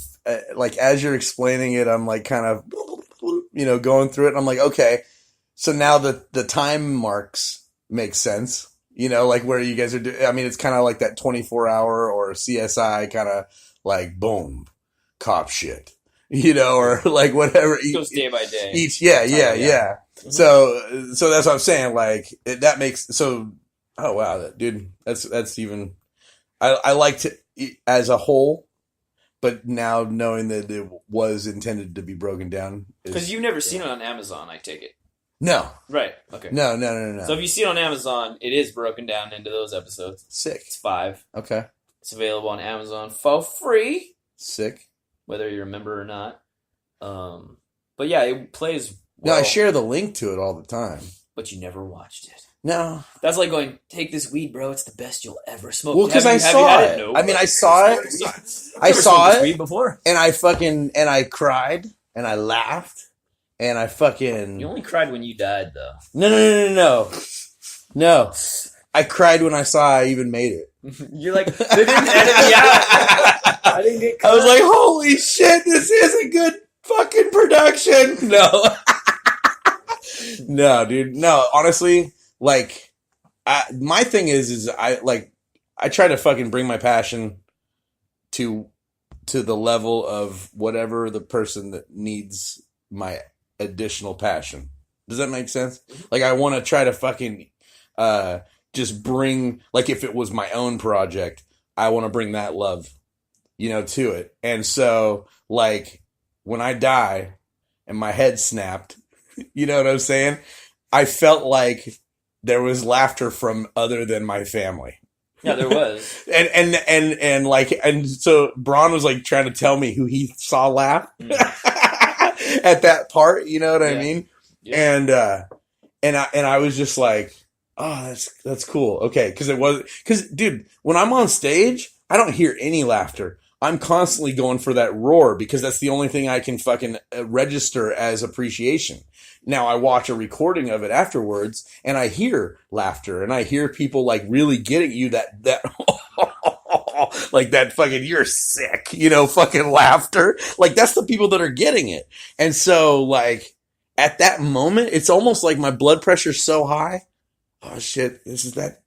like, as you're explaining it, I'm like kind of, going through it. And I'm like, okay, so now the time marks make sense, like where you guys are doing. I mean, it's kind of like that 24-hour or CSI kind of like, boom, cop shit, or like whatever.
It goes day by day.
Yeah.
Mm-hmm.
So that's what I'm saying. Like that makes, so, oh wow, dude, that's even, I liked it as a whole, but now knowing that it was intended to be broken down.
Because you've never seen it on Amazon, I take it.
No.
Right. Okay.
No.
So if you see it on Amazon, it is broken down into those episodes.
Sick.
It's 5.
Okay.
It's available on Amazon for free,
Sick.
whether you're a member or not. But yeah, it plays
No,
well,
I share the link to it all the time.
but you never watched it.
No.
That's like going, take this weed, bro. It's the best you'll ever smoke.
Well, because
Have
I
you
saw
had
it.
No.
I mean, I saw it. I
Never
saw
smoked this
it,
weed before.
and I cried, and I laughed, and I fucking...
You only cried when you died, though.
No. I cried when I saw I even made it.
You're like, they didn't edit me out. I didn't get cut.
I was like, holy shit, this is a good fucking production. No. No, dude. No, honestly, like, my thing is I try to fucking bring my passion to the level of whatever the person that needs my additional passion. Does that make sense? Like, I want to try to fucking just bring, like, if it was my own project, I want to bring that love, to it. And so, like, when I die and my head snapped, you know what I'm saying? I felt like there was laughter from other than my family.
Yeah, there was.
And so Braun was like trying to tell me who he saw laugh at that part, you know what I mean?
Yeah.
And I was just like, oh, that's cool. Okay. Cause dude, when I'm on stage, I don't hear any laughter. I'm constantly going for that roar because that's the only thing I can fucking register as appreciation. Now I watch a recording of it afterwards and I hear laughter and I hear people like really getting you that like that fucking, you're sick, fucking laughter. Like that's the people that are getting it. And so like at that moment, it's almost like my blood pressure's so high. Oh shit. This is that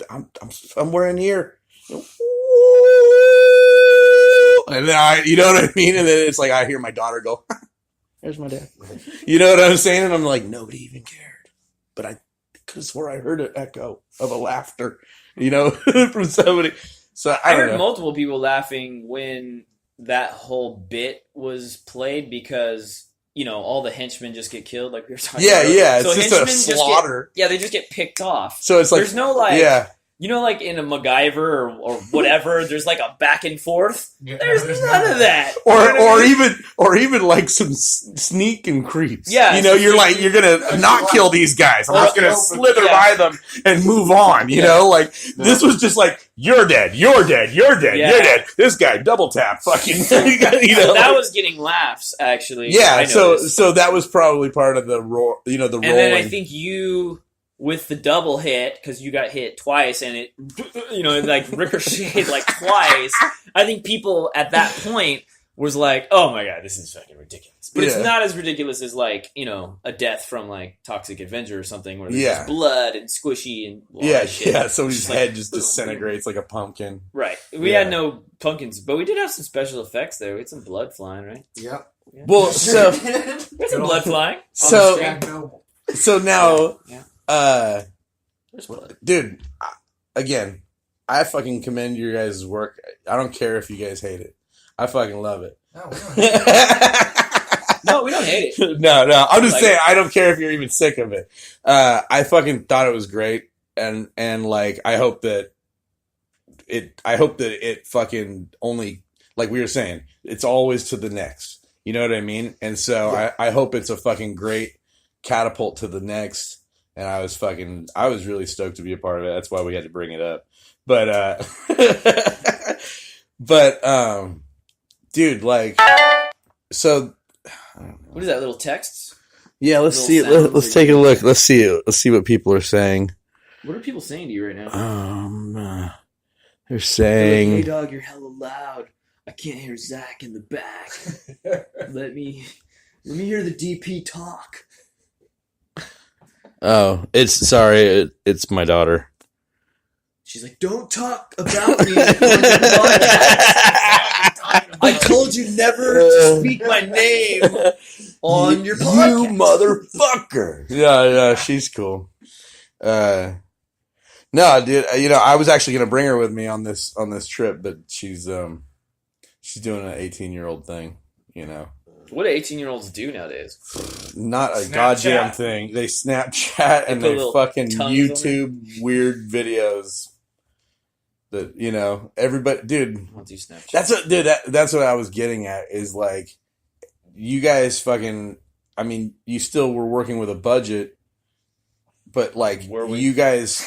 I'm somewhere in here. And then you know what I mean? And then it's like, I hear my daughter go, there's my dad. You know what I'm saying? And I'm like, nobody even cared. But I could have swore I heard an echo of a laughter, from somebody. So I
I
don't
heard
know.
multiple people laughing when that whole bit was played because all the henchmen just get killed, like we were talking about.
Yeah.
So
It's just a
henchmen
slaughter.
they just get picked off.
So it's like
there's no like in a MacGyver or whatever. There's like a back and forth. There's none of that.
Or even like some sneak and creeps.
Yeah,
you're gonna not kill these guys. I'm just gonna slither by them and move on. This was just like you're dead, you're dead, you're dead, you're dead. This guy double tap, fucking.
That was getting laughs actually.
Yeah, so that was probably part of the roar. The rolling.
And then I think you. With the double hit, because you got hit twice and it, like ricocheted like twice. I think people at that point was like, "Oh my god, this is fucking ridiculous." But it's not as ridiculous as like a death from like Toxic Avenger or something where there's just blood and squishy and shit.
Somebody's head just disintegrates like a pumpkin.
Right. We had no pumpkins, but we did have some special effects there. We had some blood flying, right?
Yep.
Yeah.
Well, so
we had some blood flying.
So now. Dude, again, I fucking commend your guys' work. I don't care if you guys hate it. I fucking love it.
No, we don't hate it.
No, we don't hate it.
No. I'm just saying, I don't care if you're even sick of it. I fucking thought it was great, and like I hope that it fucking only, like we were saying, it's always to the next. You know what I mean? And so I hope it's a fucking great catapult to the next. And I was really stoked to be a part of it. That's why we had to bring it up. But, dude, like, so.
What is that, little texts?
Yeah, let's see. Let's take a look. Let's see what people are saying.
What are people saying to you right now?
They're saying,
"Hey dog, you're hella loud. I can't hear Zach in the back. Let me hear the DP talk."
Oh, it's my daughter.
She's like, "Don't talk about me on the podcast. I told you never to speak my name on your podcast.
You motherfucker." Yeah, she's cool. No, dude, I was actually going to bring her with me on this trip, but she's doing an 18-year-old thing,
What do 18-year-olds do nowadays?
Not a
Snapchat.
goddamn thing. They Snapchat and they fucking YouTube weird videos that, everybody, dude.
I'll do Snapchat.
That's what I was getting at is like, you guys fucking, I mean, you still were working with a budget, but like, you guys,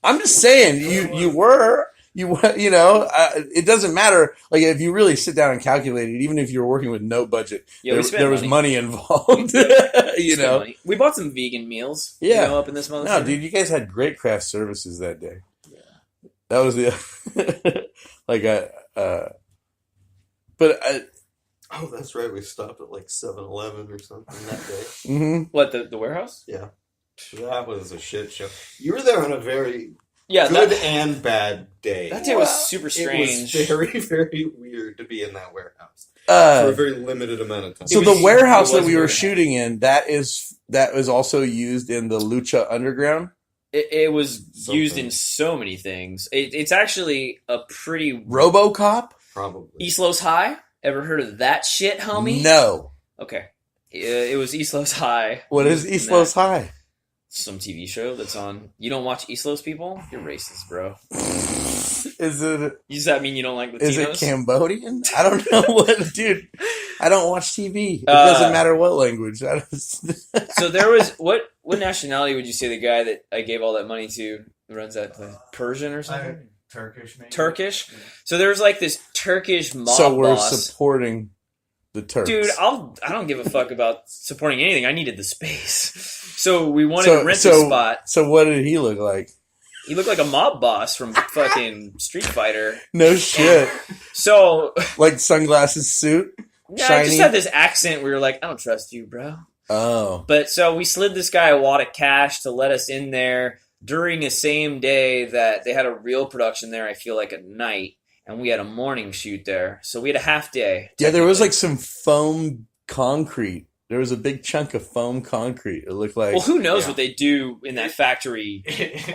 I'm just saying, you were. It doesn't matter. Like, if you really sit down and calculate it, even if you were working with no budget, there was money involved.
Money. We bought some vegan meals.
Yeah,
up in this motherfucker.
No, dude, you guys had great craft services that day. Yeah, that was the
Oh, that's right. We stopped at like 7-Eleven or something that day.
Mm-hmm.
What, the warehouse?
Yeah, that was a shit show. You were there on a very good and bad day.
That day was super strange.
It was very, very weird to be in that warehouse for a very limited amount of time.
So the warehouse that we were shooting in, that was also used in the Lucha Underground.
It was used in so many things. It's actually a pretty
RoboCop,
probably.
East Los High. Ever heard of that shit, homie?
No.
Okay, it was East Los Hy.
What is East Los High?
Some TV show that's on. You don't watch East Los people? You're racist, bro.
Is it?
Does that mean you don't like Latinos?
Is it Cambodian? I don't know what, dude. I don't watch TV. It doesn't matter what language.
So there was what nationality would you say the guy that I gave all that money to runs that place? Persian or something?
Turkish, maybe.
Turkish. So there was like this Turkish mob
So we're
boss.
supporting the Turks,
Dude, I don't give a fuck about supporting anything. I needed the space, so we wanted to rent the spot.
So what did he look like?
He looked like a mob boss from fucking Street Fighter.
No shit.
So
like sunglasses, suit.
Yeah,
shiny?
I just had this accent. We were like, I don't trust you, bro.
Oh.
But so we slid this guy a wad of cash to let us in there during the same day that they had a real production there, I feel like at night, and we had a morning shoot there. So we had a half day.
Yeah, there was like some foam concrete. There was a big chunk of foam concrete. It looked like...
Well, who knows what they do in that factory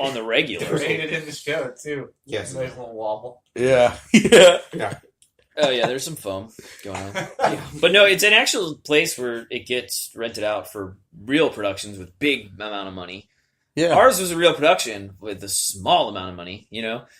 on the regular.
They made it in the show, too.
Yes.
Nice little wobble.
Yeah.
Yeah.
Oh yeah, there's some foam going on. Yeah. But no, it's an actual place where it gets rented out for real productions with big amount of money.
Yeah.
Ours was a real production with a small amount of money,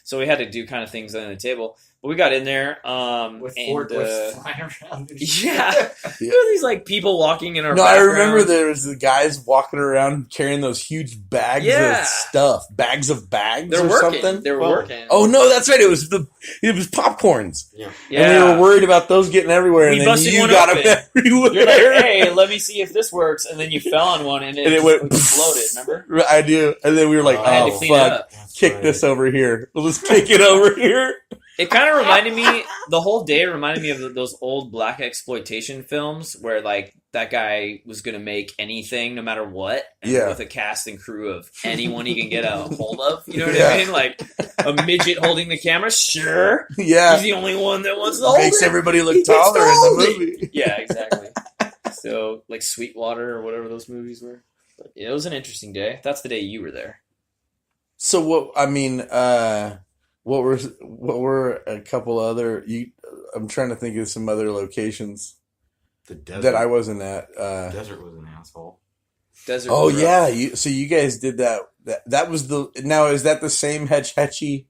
so we had to do kind of things on the table. But we got in there,
With
and,
forklifts flying around.
yeah, there were these like people walking in our.
No, I
background.
remember there was the guys walking around carrying those huge bags
Yeah.
of stuff, bags of bags
They're
or
working.
something.
They were working.
Oh no, that's right. It was popcorns,
Yeah.
yeah.
and we were worried about those getting everywhere,
We
and then
busted
you
one
got
open.
them everywhere.
You're like, hey, let me see if this works, and then you fell on one, and it
went
exploded. Remember?
I do, and then we were like,
I had to
"Oh
clean it
fuck,
up.
That's
kick
right.
this over here. We'll just kick it over here."
It kind of reminded me. The whole day reminded me of those old black exploitation films where like that guy was gonna make anything, no matter what, and
Yeah.
with a cast and crew of anyone he can get a hold of. You know what
Yeah.
I mean? Like a midget holding the camera. Sure,
Yeah,
he's the only one that wants to hold
makes
it.
everybody
He
look
gets
taller
to
in
hold
the
it.
movie.
Yeah, exactly. So like Sweetwater or whatever those movies were. But yeah, it was an interesting day. That's the day you were there.
So what? I mean, what were a couple other? I'm trying to think of some other locations
The desert.
that I wasn't at.
Desert was an asshole.
Desert.
Oh
Road.
yeah, so you guys did that. That was the. Now is that the same Hetchy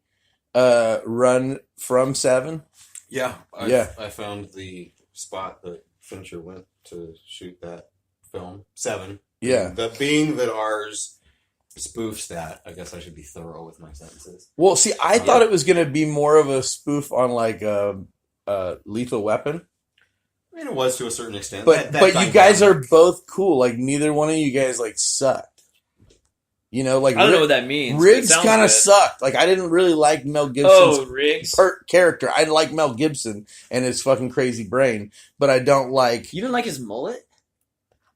run from Seven?
Yeah.
Yeah.
I found the spot that Fincher went to shoot that film. 7.
Yeah.
That being that ours spoofs that, I guess I should be thorough with my sentences.
Well, see, I thought it was going to be more of a spoof on like Lethal Weapon,
I mean, it was to a certain extent.
but
That
you guys are
dynamic.
both cool. Like neither one of you guys like sucked. Like
I don't know what that means. but it
Riggs
sounds
kind of
good.
sucked. Like I didn't really like Mel Gibson's
Oh, Riggs.
character. I like Mel Gibson and his fucking crazy brain, but I don't like.
You didn't like his mullet?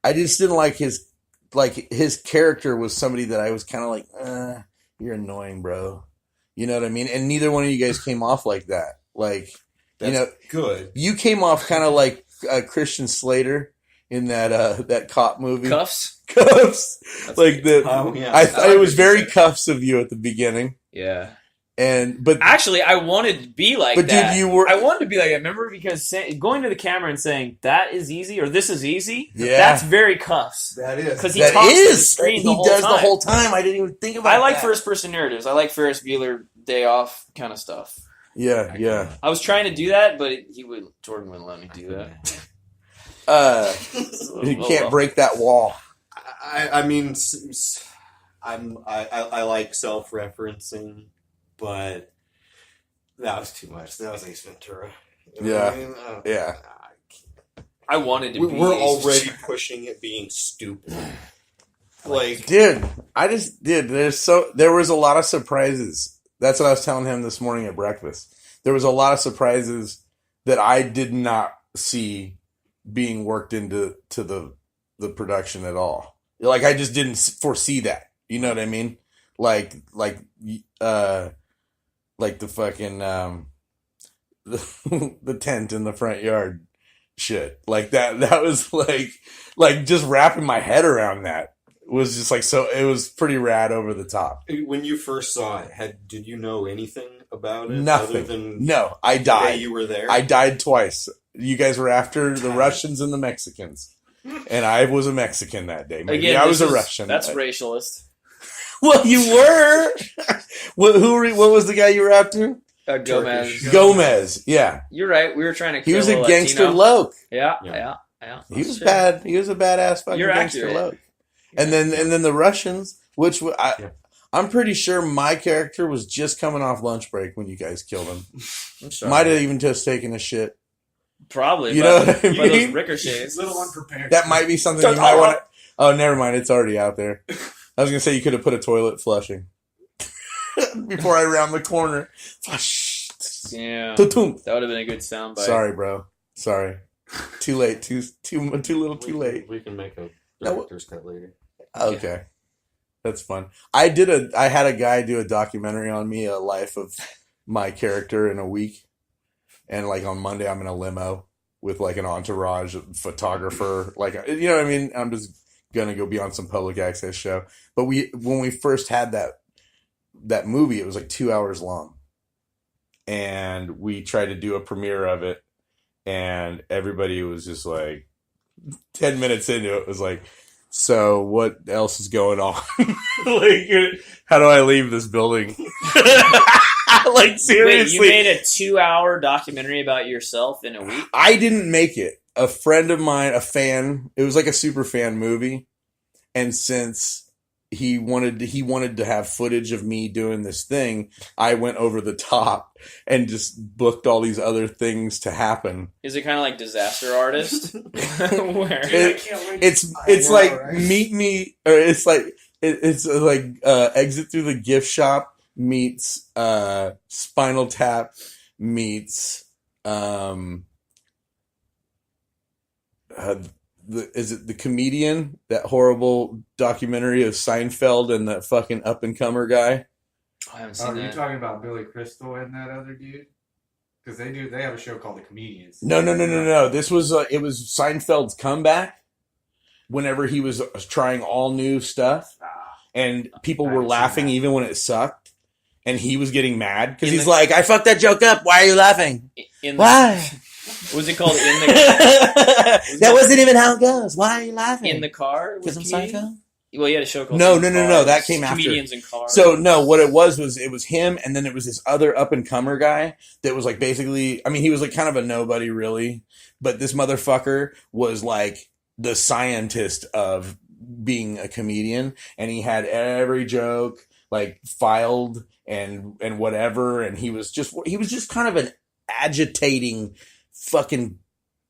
I just didn't like his character was somebody that I was kind of like, you're annoying, bro. You know what I mean? And neither one of you guys came off like that. Like,
That's good.
you came off kind of like Christian Slater in that cop movie.
Cuffs?
Cuffs. Like the.
Oh, yeah.
I thought
like
it was
what you
very
said.
cuffs of you at the beginning,
Yeah.
but
Actually, I wanted to be like
But dude,
that.
you were-
I wanted to be like that. Remember, because going to the camera and saying that is easy or this is easy.
Yeah.
That's very Cuffs.
That is.
Because he
that
talks to the
is
screen
he
the whole
does
time.
the whole time. I didn't even think about.
I like
that.
first person narratives. I like Ferris Bueller Day Off kind of stuff.
Yeah, yeah.
I was trying to do that, but Jordan wouldn't let me do that.
You can't break that wall.
I mean, I like self-referencing, but that was too much. That was Ace Ventura. You know what I mean?
Yeah.
I wanted to be.
We're already pushing it being stupid. Like,
Dude, there was a lot of surprises. That's what I was telling him this morning at breakfast. There was a lot of surprises that I did not see being worked into the production at all. Like I just didn't foresee that. You know what I mean? Like the fucking the tent in the front yard shit. Like that was like just wrapping my head around that was just like, so it was pretty rad over the top.
when you first saw it, did you know anything about it?
Nothing.
Other than
No, I
the day
died.
you were there?
I died twice. You guys were after the Russians and the Mexicans. And I was a Mexican that day. Maybe
Again,
I was
this
a
is-
Russian.
That's racialist.
Well, you were. What was the guy you were after?
Gomez.
Turkish.
Gomez. Yeah.
You're right. We were trying to.
He was
kill
a gangster
Latino.
loke.
Yeah.
Yeah.
He was bad. He was a badass fucking
You're
gangster
accurate.
loke. And then the Russians, which I'm pretty sure my character was just coming off lunch break when you guys killed him.
I'm sorry.
Might have even just taken a shit.
Probably.
You
by
know
the-
what I
by those
mean?
ricochets.
Little unprepared.
That might be something you might want to. Oh, never mind. It's already out there. I was gonna say you could have put a toilet flushing before I round the corner. Flush.
Yeah.
Tutum.
That would have been a good soundbite.
Sorry, bro. Sorry. Too late. Too little. Too late.
We can make a
No,
director's cut later.
Okay. That's fun. I had a guy do a documentary on me, a life of my character in a week. And like on Monday, I'm in a limo with like an entourage, a photographer, like, you know what I mean? I'm just going to go be on some public access show. But when we first had that movie, it was like 2 hours long. and we tried to do a premiere of it, and everybody was just like, 10 minutes into it was like, so what else is going on? Like, how do I leave this building? Like, seriously.
Wait, you made a 2-hour documentary about yourself in a week?
I didn't make it. A friend of mine, a fan, it was like a super fan movie. And since he wanted to have footage of me doing this thing, I went over the top and just booked all these other things to happen.
Is it kind of like Disaster Artist? Where
It's like right? Meet Me, or it's like Exit Through the Gift Shop meets Spinal Tap meets is it The Comedian, that horrible documentary of Seinfeld and that fucking up and comer guy?
Oh, I haven't seen that.
Are you talking about Billy Crystal and that other dude? Because they have a show called The Comedians.
No. This was it was Seinfeld's comeback whenever he was trying all new stuff, and people were laughing even when it sucked, and he was getting mad because he's like, I fucked that joke up. Why are you laughing? Why?
Was it called In the
That wasn't even how it goes. Why are you laughing?
In the Car?
Because I'm Seinfeld?
Well, you had a show called
No. That came after.
Comedians in Cars.
So, no, what it was him, and then it was this other up-and-comer guy that was, like, basically... I mean, he was, like, kind of a nobody, really. But this motherfucker was, like, the scientist of being a comedian. And he had every joke, like, filed and whatever. And he was just kind of an agitating fucking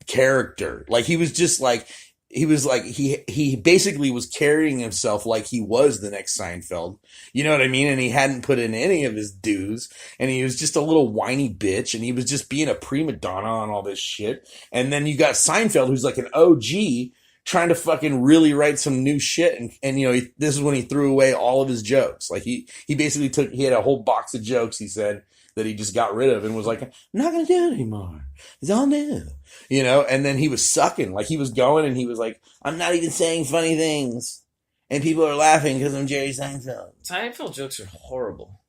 character. Like, he was just, like... He was like, he basically was carrying himself like he was the next Seinfeld. You know what I mean? And he hadn't put in any of his dues. And he was just a little whiny bitch. And he was just being a prima donna on all this shit. And then you got Seinfeld, who's like an OG, trying to fucking really write some new shit. And you know, this is when he threw away all of his jokes. Like, he basically he had a whole box of jokes, he said, that he just got rid of and was like, I'm not going to do it anymore. It's all new. You know, and then he was sucking. Like, he was going and he was like, I'm not even saying funny things. And people are laughing because I'm Jerry Seinfeld.
Seinfeld jokes are horrible.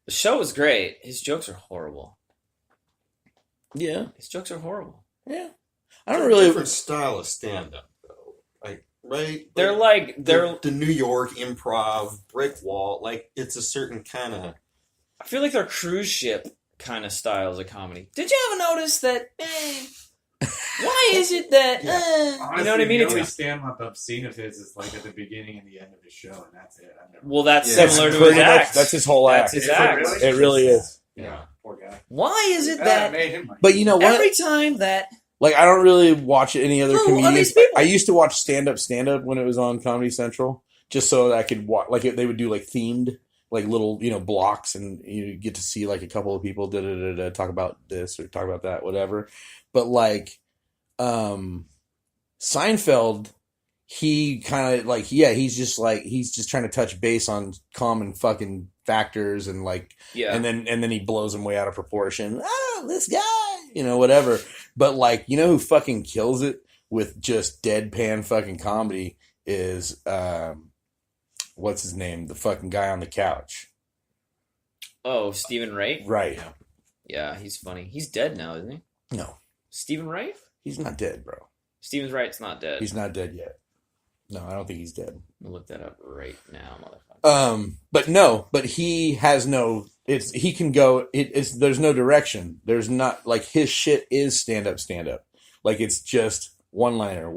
The show was great. His jokes are horrible.
Yeah.
His jokes are horrible.
Yeah. I don't really...
different style of stand-up, though. Like, right?
They're
the New York improv, brick wall. Like, it's a certain kind of...
I feel like they're cruise ship kind of styles of comedy. Did you ever notice that? Why is it that?
Honestly,
you know what I mean?
The only stand-up I've seen of his is like at the beginning and the end of his show, and that's it.
Well, that's similar to his act.
That's his whole act.
That's his act.
It really is.
Yeah, poor guy.
Why is it that?
But you know what?
Every time that.
Like, I don't really watch any other comedians.
People?
I used to watch stand-up when it was on Comedy Central, just so that I could watch. Like, they would do like themed, like little, you know, blocks, and you get to see like a couple of people talk about this or talk about that, whatever. But like, Seinfeld, he kind of like, he's just trying to touch base on common fucking factors and like, and then he blows them way out of proportion. Oh, this guy, you know, whatever. But like, you know who fucking kills it with just deadpan fucking comedy is, what's his name? The fucking guy on the couch.
Oh, Stephen Wright?
Right.
Yeah, he's funny. He's dead now, isn't he?
No.
Stephen Wright?
He's not dead, bro.
Stephen Wright's not dead.
He's not dead yet. No, I don't think he's dead.
I'm gonna look that up right now, motherfucker.
But he has no, he can go, there's no direction. There's not, like, his shit is stand up. Like, it's just one-liner.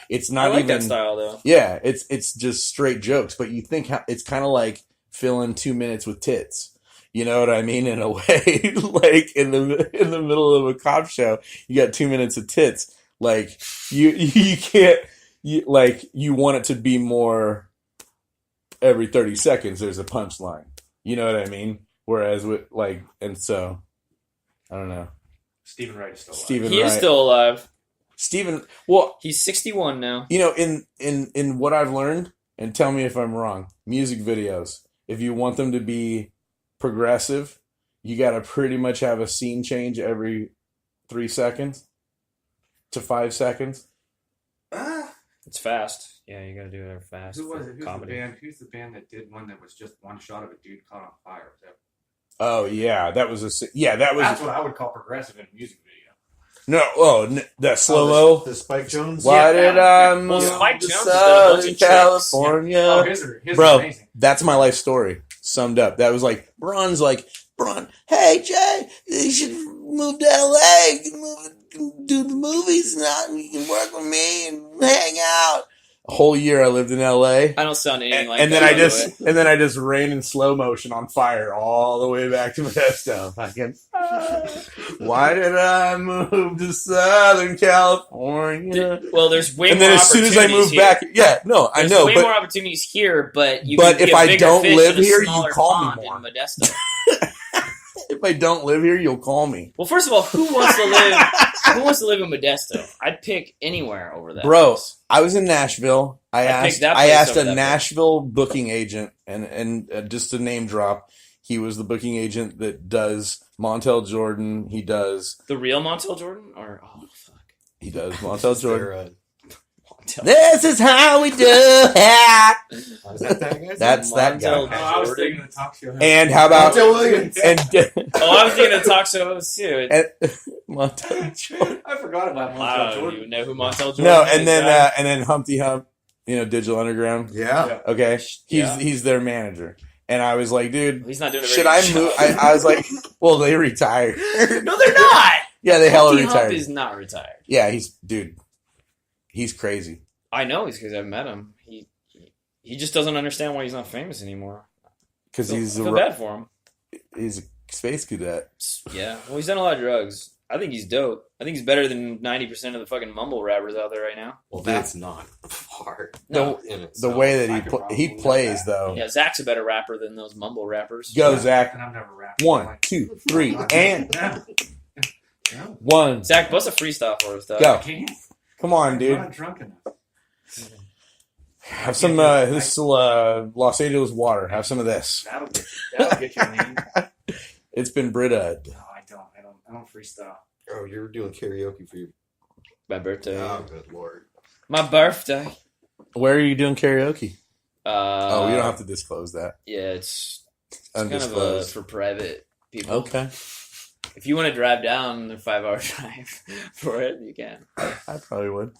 It's not
I like
even
that style, though.
Yeah, it's just straight jokes, but you think it's kind of like filling 2 minutes with tits. You know what I mean? In a way, like in the middle of a cop show, you got 2 minutes of tits. Like you can't, you want it to be more. Every 30 seconds, there's a punchline. You know what I mean? Whereas with and so, I don't know.
Stephen Wright is still alive.
He is still alive.
Stephen, well,
he's 61 now.
You know, in what I've learned, and tell me if I'm wrong, music videos, if you want them to be progressive, you got to pretty much have a scene change every 3 seconds to 5 seconds.
It's fast. Yeah, you got to do it fast.
Who was it?
Comedy.
Who's the band that did one that was just one shot of a dude caught on fire?
Oh yeah, that was that was
That's what I would call progressive in a music video.
that slow mo.
The Spike Jones.
Why did I
Well,
move
Spike
to
Jones has done a bunch
Southern
of tricks.
California?
Oh, his
Bro,
are amazing.
that's my life story summed up. That was like Bron's like, Bron, hey Jay, you should move to LA. You can do the movies now, and you can work with me and hang out. A whole year I lived in LA.
I don't sound anything like
And
that.
then I
by the
just
way.
ran in slow motion on fire all the way back to Modesto. Fucking, why did I move to Southern California?
Well, there's way
And
more
then as soon as I
opportunities
moved
here.
back, I
There's
know,
way
but
more opportunities here, but you
but
can
if
be a
I
bigger
don't
fish
live
in a
here, you
smaller
call me
pond
more.
in Modesto.
if I don't live here, you'll call me.
Well, first of all, who wants to live? Who wants to live in Modesto? I'd pick anywhere over that.
Bro,
place.
I was in Nashville. I
picked that
asked
place
a
over that place.
Nashville booking agent, and just to name drop, he was the booking agent that does Montel Jordan. He does
The real Montel Jordan, or oh fuck,
Montel Jordan.
Montel.
This is how we do it.
Is that guy?
That's that
Montel
guy.
I was
Jordan.
thinking the talk show.
And how about
Montel Williams.
and
Oh, I was thinking of talk show host too.
and Montel Jordan?
I forgot about
I
Montel
don't
Jordan.
even know who Montel Jordan
No,
is.
and then Humpty Hump, Digital Underground.
Yeah.
Okay,
Yeah.
he's their manager, and I was like, dude,
He's not doing a very
should
good
I
job.
move? I was like, well, they retired.
No, they're not.
Yeah, they hella
Humpty Hump
retired.
is not retired.
Yeah, he's crazy.
I know he's because I've met him. He just doesn't understand why he's not famous anymore.
Because
I
he's
feel bad for him.
he's a space cadet.
Yeah, well, he's done a lot of drugs. I think he's dope. I think he's better than 90% of the fucking mumble rappers out there right now.
Well, that's not hard.
No.
In
The
itself.
way that
I
he
could
he
probably
plays
do that.
though.
Yeah, Zach's a better rapper than those mumble rappers.
Go Zach.
And I've never rapped.
1, 2, 3, and
No,
1.
Zach, bust a freestyle for us, dog.
Go.
I can't.
Come on,
I'm
dude.
not drunk enough.
Have some this Los Angeles water. Have some of this.
That'll get you lean.
It's been Brita.
No, I don't freestyle.
Oh, you were doing karaoke for your.
My birthday.
Oh, good lord.
My birthday.
Where are you doing karaoke?
Oh,
We don't have to disclose that.
Yeah, it's kind of
Undisclosed.
for private people.
Okay.
If you want to drive down the 5-hour drive for it, you can.
I probably would.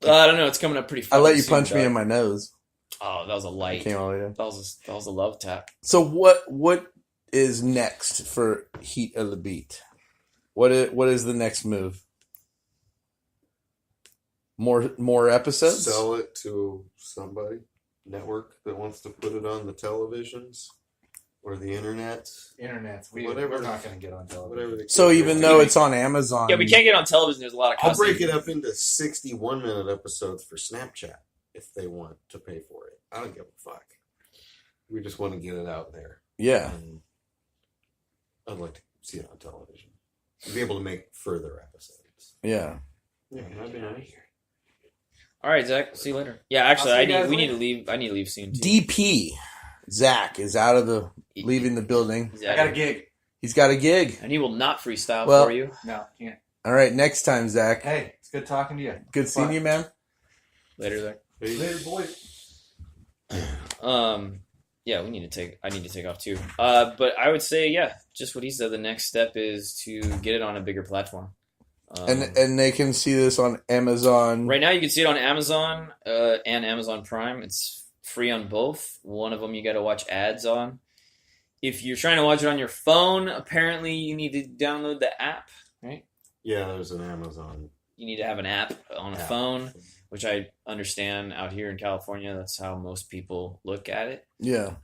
I don't know. It's coming up pretty.
I let you
soon,
punch me
dog.
in my nose.
Oh, that was a
I
light.
came all the way down.
That was a love tap.
So what is next for Heat of the Beat? What is the next move? More episodes?
Sell it to somebody, network that wants to put it on the televisions or the internet.
Internet.
Whatever.
We're not going to get on television.
Whatever. they
So
can
even
do.
though it's on Amazon,
Yeah, we can't get on television. There's a lot of.
I'll
cussing.
break it up into 61-minute episodes for Snapchat if they want to pay for it. I don't give a fuck. We just want to get it out there.
Yeah.
And I'd like to see it on television. Be able to make further episodes.
Yeah.
Yeah, that'd be nice.
All right, Zach. See you later. Yeah, actually,
I'll see you guys
we need
later.
to leave. I need to leave soon too.
DP Zach is out of the leaving the building.
He's
I
out
got a
of-
gig.
He's got a gig.
and he will not freestyle
Well-
for you.
No, can't.
All right, next time, Zach.
Hey, it's good talking to you.
Good seeing you, man.
Later, Zach.
Later, boys.
Yeah, I need to take off too. But I would say, yeah, just what he said. The next step is to get it on a bigger platform.
And they can see this on Amazon.
Right now, you can see it on Amazon and Amazon Prime. It's free on both. One of them you got to watch ads on. If you're trying to watch it on your phone, apparently you need to download the app, right?
Yeah, there's an Amazon.
You need to have an app on a
app.
phone, which I understand out here in California. That's how most people look at it.
Yeah.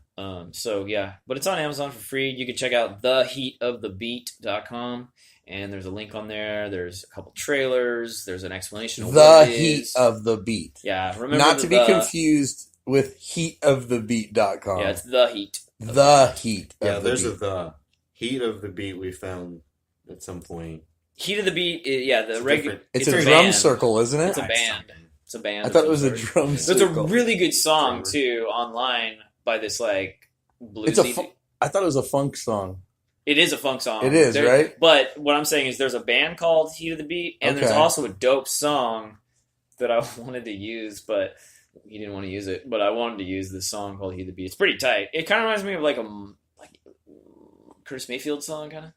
So yeah, but it's on Amazon for free. You can check out theheatofthebeat.com, and there's a link on there. There's a couple trailers. There's an explanation of
The
what it
Heat
is.
of the Beat.
Yeah, remember
Not
the
to be confused with heatofthebeat.com.
Yeah, it's the Heat.
The Heat
Yeah,
of the
there's
Beat.
the heat of the beat we found at some point.
Heat of the Beat. Yeah, the
It's
regular.
different.
It's
a
a drum
band.
circle, isn't it?
It's a band. It's a band.
I
of
thought it
some
was a
sort.
drum
So it's
circle.
a really good song
Drummer.
too online by this like bluesy.
It's I thought it was a funk song.
It is a funk song.
It is, right?
But what I'm saying is there's a band called Heat of the Beat, and there's
Okay.
also a dope song that I wanted to use, but he didn't want to use it. But I wanted to use this song called Heat of the Beat. It's pretty tight. It kind of reminds me of like Curtis Mayfield song, kind of.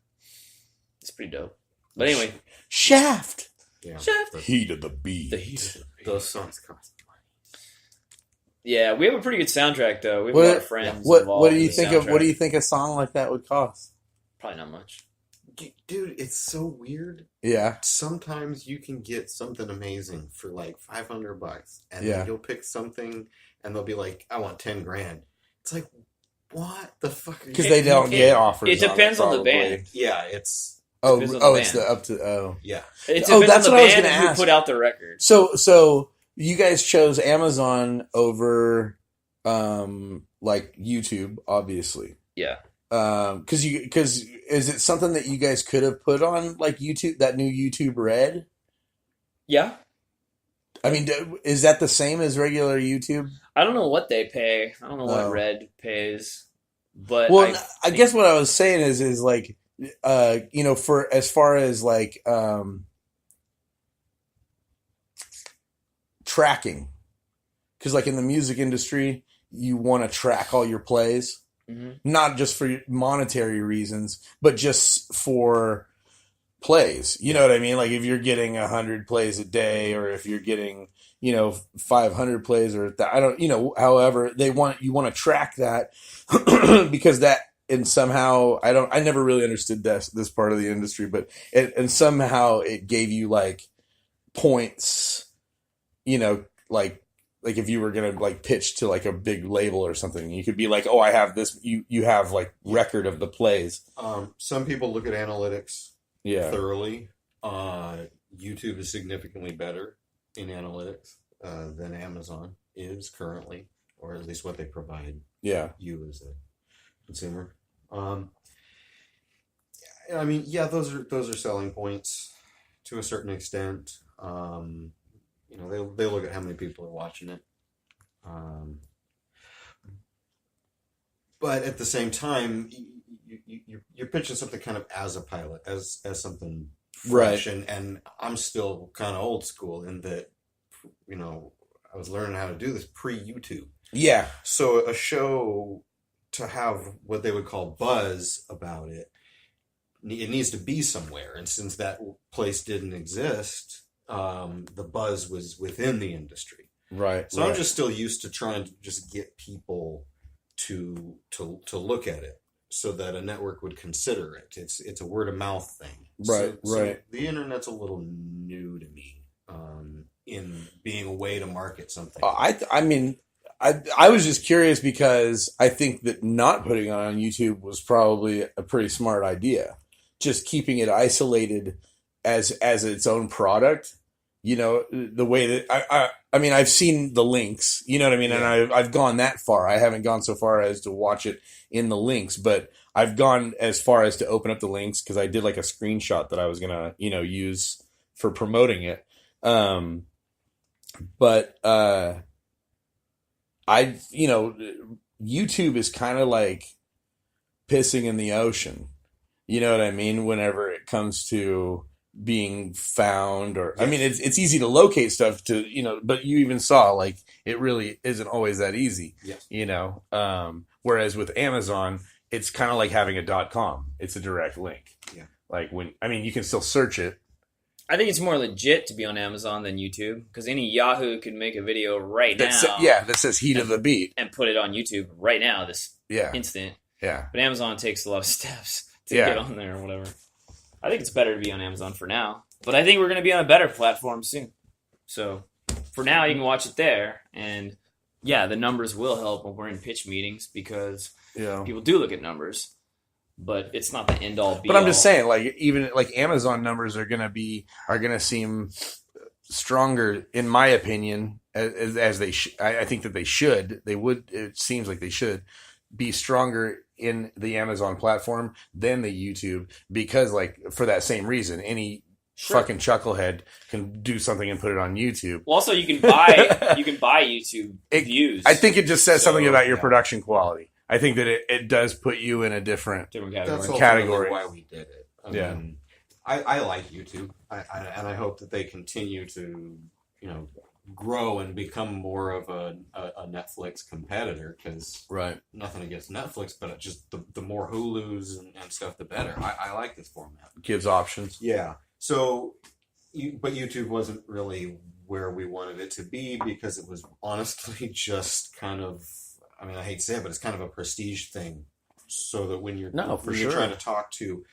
It's pretty dope. But anyway,
Shaft.
Yeah.
Shaft.
Heat of the beat.
The heat of the beat.
Those songs cost money.
Yeah, we have a pretty good soundtrack though. We have a lot of friends.
What
involved
do you
in the
think of? What do
soundtrack.
you think a song like that would cost?
Probably not much.
Dude, it's so weird.
Yeah.
Sometimes you can get something amazing for like $500, and
Yeah.
then you'll pick something, and they'll be like, "I want 10 grand." It's like, what the fuck? Are you
Because they don't get offers.
It depends on the
probably.
band.
Yeah, it's
Depends on the
It's
band.
the up to
yeah.
It
Oh,
depends
that's
on
what
the
I was
band
gonna
and who
ask.
put out the record.
So you guys chose Amazon over like YouTube, obviously.
Yeah.
Because is it something that you guys could have put on like YouTube, that new YouTube Red?
Yeah.
I mean, is that the same as regular YouTube?
I don't know what they pay. I don't know what
Oh.
Red pays. But
Well, I
think-
guess what I was saying is like, for as far as like tracking, because like in the music industry, you want to track all your plays,
Mhm.
not just for monetary reasons, but just for plays. You know what I mean? Like if you're getting 100 plays a day, or if you're getting 500 plays, or I don't, however you want to track that because that, and somehow I never really understood this part of the industry, but and somehow it gave you like points, like if you were gonna like pitch to like a big label or something, you could be like, oh, I have this. You have like record of the plays.
Some people look at analytics
Yeah.
thoroughly. YouTube is significantly better in analytics than Amazon is currently, or at least what they provide
Yeah.
you as a consumer. I mean, yeah, those are selling points to a certain extent. They look at how many people are watching it. But at the same time, you're pitching something kind of as a pilot, as something fresh, and I'm still kind of old school in that, I was learning how to do this pre-YouTube.
Yeah.
So a show, to have what they would call buzz about it, it needs to be somewhere. And since that place didn't exist, the buzz was within the industry.
Right.
So I'm just still used to trying to just get people to look at it so that a network would consider it. It's a word of mouth thing.
Right.
So the internet's a little new to me, in being a way to market something.
I mean, I was just curious because I think that not putting it on YouTube was probably a pretty smart idea. Just keeping it isolated as its own product. The way that I mean, I've seen the links, you know what I mean?
Yeah.
And I've gone that far. I haven't gone so far as to watch it in the links, but I've gone as far as to open up the links because I did like a screenshot that I was going to, use for promoting it. But YouTube is kind of like pissing in the ocean. You know what I mean? Whenever it comes to being found, or I mean, it's easy to locate stuff but you even saw like it really isn't always that easy.
Yes.
Whereas with Amazon, it's kind of like having a .com. It's a direct link.
Yeah.
Like you can still search it.
I think it's more legit to be on Amazon than YouTube because any Yahoo could make a video right now.
That says heat of the beat.
And put it on YouTube right now, this
Yeah.
instant.
Yeah.
But Amazon takes a lot of steps to
Yeah.
get on there or whatever. I think it's better to be on Amazon for now. But I think we're going to be on a better platform soon. So for now, you can watch it there. And yeah, the numbers will help when we're in pitch meetings because people do look at numbers. But it's not the end all be
But I'm just
all.
saying, like, even like Amazon numbers are gonna seem stronger, in my opinion, as they. I think that they should. They would. It seems like they should be stronger in the Amazon platform than the YouTube because, like, for that same reason, any fucking chucklehead can do something and put it on YouTube.
Well, also, you can buy YouTube views.
I think it just says something about your
yeah.
production quality. I think that it does put you in a different.
Different
That's
category.
ultimately
category.
why we did it.
Yeah.
I like YouTube, and I hope that they continue to, grow and become more of a Netflix competitor, because
Right.
nothing against Netflix, but just the more Hulus and stuff, the better. I like this format.
Gives options.
Yeah. So, but YouTube wasn't really where we wanted it to be, because it was honestly just kind of, I mean, I hate to say it, but it's kind of a prestige thing. So that when you're trying to talk to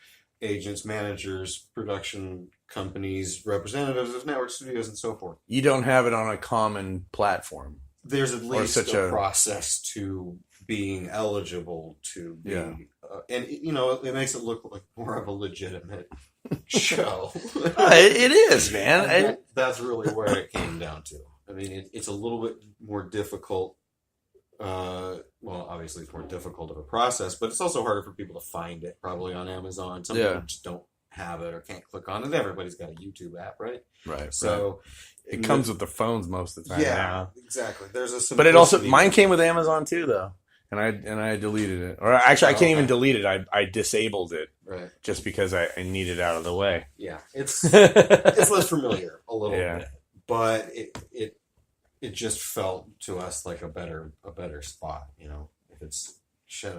agents, managers, production companies, representatives of network studios, and so forth,
You don't have it on a common platform.
there's at least
such
a
a-
process to being eligible to be, and it makes it look like more of a legitimate show.
It is, man.
And that's really where it came down to. I mean, it's a little bit more difficult. Well, obviously, it's more difficult of a process, but it's also harder for people to find it, probably on Amazon. Some people just don't have it or can't click on it. Everybody's got a YouTube app, right?
Right.
So
it comes with the phones most of the time.
yeah,
now.
exactly. There's a
But it also
simplicity.
mine came with Amazon too, though, and I deleted it. Or actually, I can't even delete it. I disabled it
Right.
just because I need it out of the way.
Yeah, it's less familiar a little
Yeah.
bit, but it just felt to us like a better spot. If it's shit,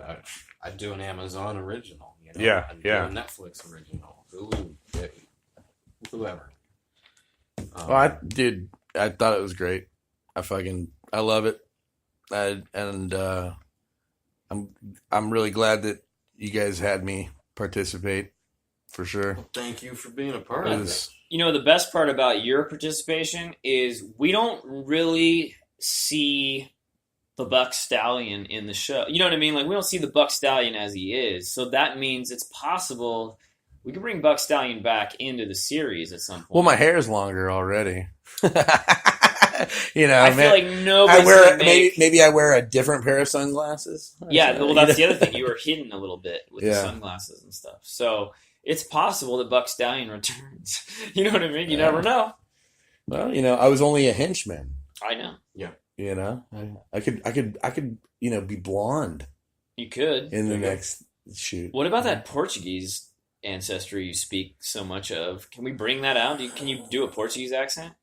I'd do an Amazon original.
Yeah,
I'd
yeah.
do a Netflix original. Hulu, whoever.
Well, I thought it was great. I love it. I'm really glad that you guys had me participate, for sure.
Thank you for being a part
It
of
was-
it.
The best part about your participation is we don't really see the Buck Stallion in the show. You know what I mean? Like, we don't see the Buck Stallion as he is. So that means it's possible we could bring Buck Stallion back into the series at some point.
Well, my hair is longer already.
I
man,
feel like nobody's gonna make...
maybe I wear a different pair of sunglasses.
Yeah, well, that's the other thing. You were hidden a little bit with the sunglasses and stuff. So it's possible that Buck Stallion returns. You know what I mean? You never know.
Well, I was only a henchman.
I know.
I could be blonde
You could.
in the next shoot.
What about that Portuguese ancestry you speak so much of? Can we bring that out? Can you do a Portuguese accent?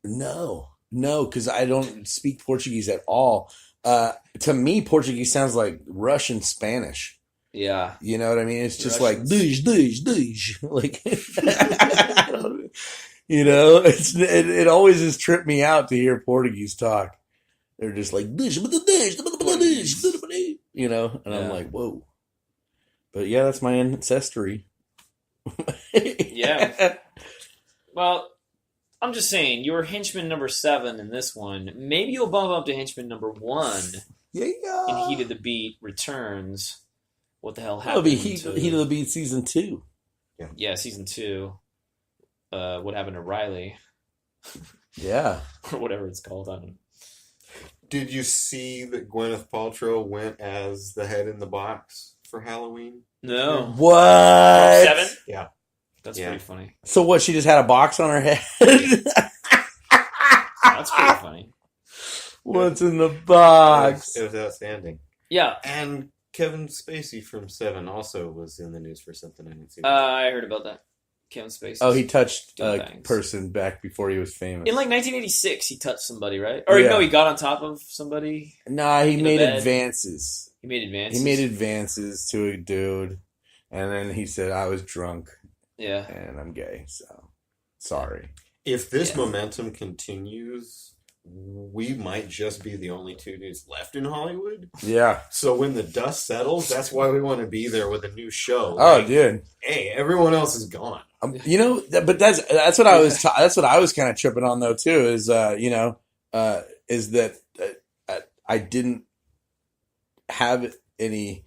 No, because I don't speak Portuguese at all. To me, Portuguese sounds like Russian Spanish.
Yeah.
You know what I mean? It's just
Russians.
like dish. Like, it always has tripped me out to hear Portuguese talk. They're just like dish, and I'm like, whoa. But yeah, that's my ancestry.
Yeah. Well, I'm just saying, you were henchman number 7 in this one. Maybe you'll bump up to henchman number 1
Yeah.
in Heat of the Beat Returns. What the hell
That'll
happened?
be Heat of the Beat season 2.
Yeah, season 2. What happened to Riley?
Yeah.
Or whatever it's called. I don't know.
Did you see that Gwyneth Paltrow went as the head in the box for Halloween?
No.
What?
7?
Yeah.
That's
Yeah.
pretty funny.
So what? She just had a box on her head.
That's pretty funny.
What's in the box?
It was outstanding.
Yeah.
And Kevin Spacey from 7 also was in the news for something I didn't see.
I heard about that. Kevin Spacey.
Oh, he touched
Doing
a
things.
person back before he was famous.
In like 1986, he touched somebody, right? Or
Yeah.
no, he got on top of somebody.
Nah, he
in a
made
bed.
advances.
He made advances.
He made advances to a dude, and then he said, "I was drunk
Yeah.
and I'm gay." So sorry.
If this
Yeah.
momentum continues, we might just be the only 2 dudes left in Hollywood.
Yeah.
So when the dust settles, that's why we want to be there with a new show.
Oh,
Like,
dude.
hey, everyone else is gone.
But that's what I was that's what I was kind of tripping on though too. Is is that I didn't have any.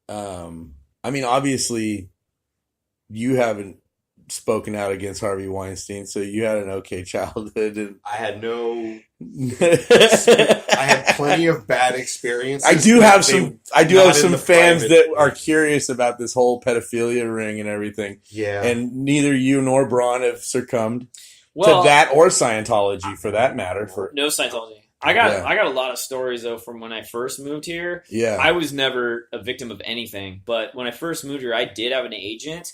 I mean, obviously, you haven't spoken out against Harvey Weinstein, so you had an okay childhood. And
I had I had plenty of bad experiences.
I do
but
have
they-
some. I do
not
have
in
some
the
fans
private-
that are curious about this whole pedophilia ring and everything.
Yeah.
And neither you nor Braun have succumbed
Well,
to that or Scientology, for that matter. For
no Scientology. I got
Yeah.
I got a lot of stories though from when I first moved here.
yeah,
I was never a victim of anything, but when I first moved here, I did have an agent,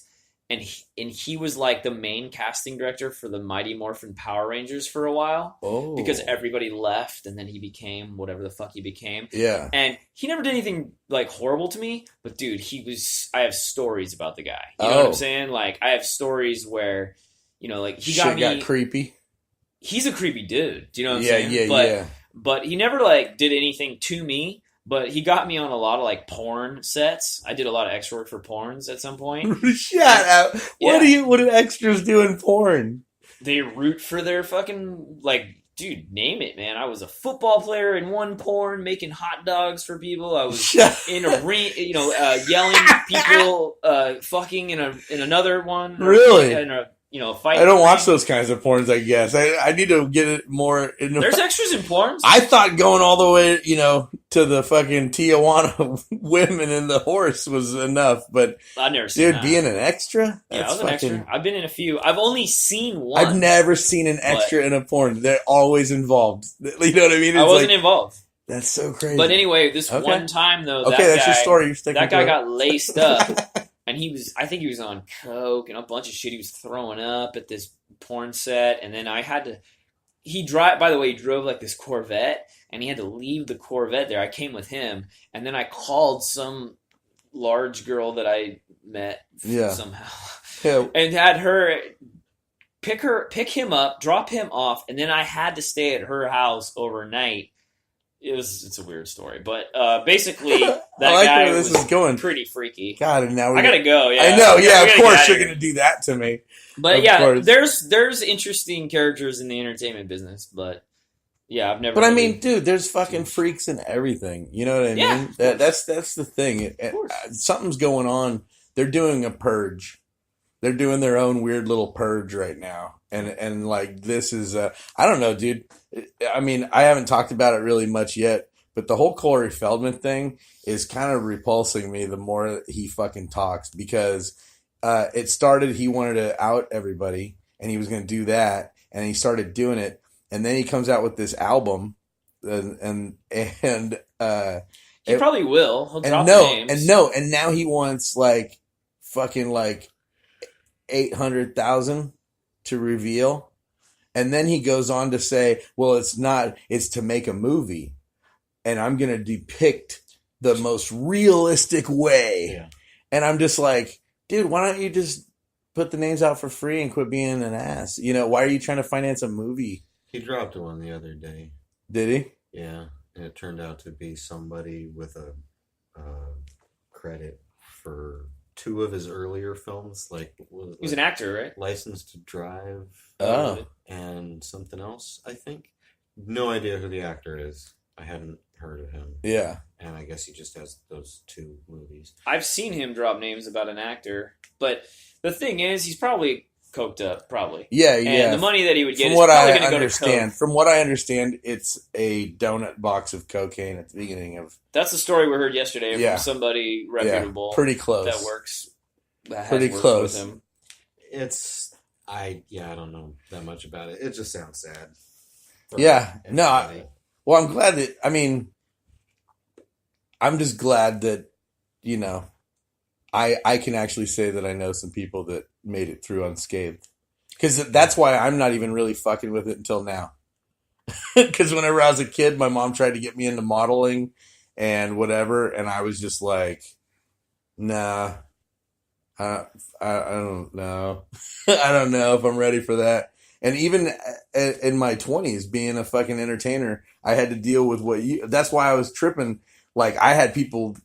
and he was like the main casting director for the Mighty Morphin Power Rangers for a while.
Oh.
Because everybody left, and then he became whatever the fuck he became.
Yeah.
And he never did anything like horrible to me, but dude, I have stories about the guy. You know what I'm saying? Like, I have stories where, you know, like he got
creepy.
He's a creepy dude. Do you know what I'm
Yeah,
saying?
yeah.
But he never like did anything to me. But he got me on a lot of like porn sets. I did a lot of extra work for porns at some point.
Shut up! What do extras do in porn?
They root for their fucking like, dude. Name it, man. I was a football player in one porn, making hot dogs for people. I was in a ring, you know, yelling at people, fucking in another one.
Really?
In a fight.
I don't watch those kinds of porns. I guess I need to get it more.
There's extras in porns.
I thought going all the way, you know, to the fucking Tijuana women and the horse was enough, but
I've never seen that.
Being an extra.
Yeah, I was an extra. I've been in a few. I've only seen one.
I've never seen an extra in a porn. They're always involved. You know what I mean?
I wasn't involved.
That's so crazy.
But anyway, this one time though,
that's your story. You're sticking
that guy
to it.
got laced up. And I think he was on coke and a bunch of shit. He was throwing up at this porn set. And then he drove like this Corvette, and he had to leave the Corvette there. I came with him, and then I called some large girl that I met somehow. And had her pick him up, drop him off, and then I had to stay at her house overnight. It's a weird story, but basically that guy was going pretty freaky.
God, and now
I gotta go. Yeah,
I know. Yeah, of course you're gonna do that to me.
But there's interesting characters in the entertainment business, but yeah, I've never.
But I mean, dude, there's fucking freaks in everything. You know what I mean? That's the thing. Something's going on. They're doing a purge. They're doing their own weird little purge right now. And like, this is, I don't know, dude. I mean, I haven't talked about it really much yet, but the whole Corey Feldman thing is kind of repulsing me the more he fucking talks, because it started, he wanted to out everybody, and he was going to do that, and he started doing it, and then he comes out with this album, and
he probably will. He'll drop names.
And now he wants like fucking like 800,000 to reveal, and then he goes on to say, well, it's to make a movie, and I'm going to depict the most realistic way. And I'm just like, dude, why don't you just put the names out for free and quit being an ass? You know, why are you trying to finance a movie?
He dropped one the other day.
Did he?
Yeah, and it turned out to be somebody with a credit for 2 of his earlier films,
he's an actor, right?
License to Drive, and something else, I think. No idea who the actor is. I hadn't heard of him.
Yeah.
And I guess he just has those 2 movies.
I've seen him drop names about an actor, but the thing is, he's probably coked up, probably.
Yeah.
And the money that he would get is probably going to go to coke.
From what I understand, it's a donut box of cocaine at the beginning of...
That's the story we heard yesterday from somebody reputable.
Yeah, pretty close.
That works. That
pretty
has
close.
With him.
I don't know that much about it. It just sounds sad.
Well, I'm glad that, I mean, I'm just glad that, you know, I can actually say that I know some people that made it through unscathed. Because that's why I'm not even really fucking with it until now. Because whenever I was a kid, my mom tried to get me into modeling and whatever, and I was just like, nah, I don't know. I don't know if I'm ready for that. And even in my 20s, being a fucking entertainer, I had to deal with that's why I was tripping. Like, I had people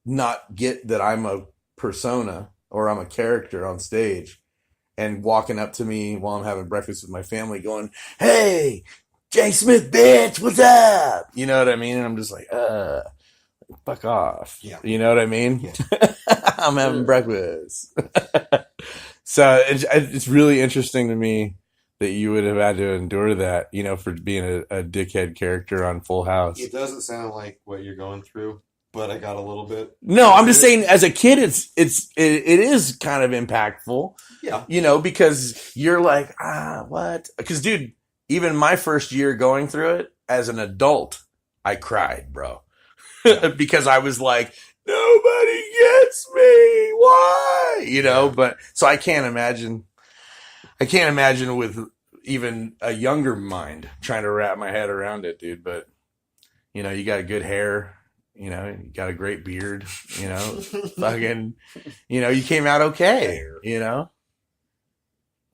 not get that I'm a persona or I'm a character on stage and walking up to me while I'm having breakfast with my family going, hey, Jay Smith, bitch, what's up? You know what I mean? And I'm just like, fuck off.
Yeah.
You know what I mean?
Yeah.
I'm having breakfast. So it's really interesting to me that you would have had to endure that, you know, for being a dickhead character on Full House.
It doesn't sound like what you're going through, but I got a little bit.
No, I'm just saying, as a kid, it is kind of impactful.
Yeah.
You know, because you're like, what? Because, dude, even my first year going through it as an adult, I cried, bro. Because I was like, Nobody gets me. Why? You know, but so I can't imagine with even a younger mind trying to wrap my head around it, dude. But, you know, you got good hair, you know, you got a great beard, you know, fucking, you know, you came out okay, you know.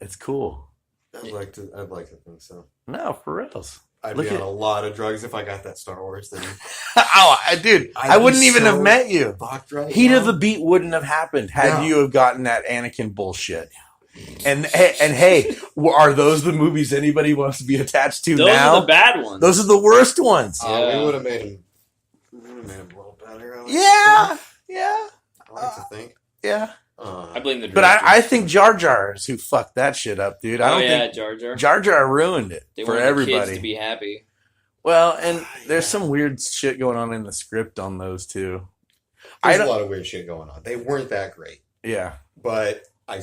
It's cool.
I'd like to think so.
No, for reals.
I'd be on a lot of drugs if I got that Star Wars thing.
Dude, I wouldn't even have met you. Heat of the Beat wouldn't have happened had you have gotten that Anakin bullshit. And hey, are those the movies anybody wants to be attached to
those
now?
Those are the bad ones.
Those are the worst ones.
We would have made him a little better.
Yeah.
I like to think.
Yeah.
I blame the director.
But I think Jar Jar is who fucked that shit up, dude. I don't think
Jar Jar.
Jar Jar ruined it
They
for
wanted
everybody.
the kids to be happy.
Well, and there's some weird shit going on in the script on those too.
There's a lot of weird shit going on. They weren't that great.
Yeah.
But I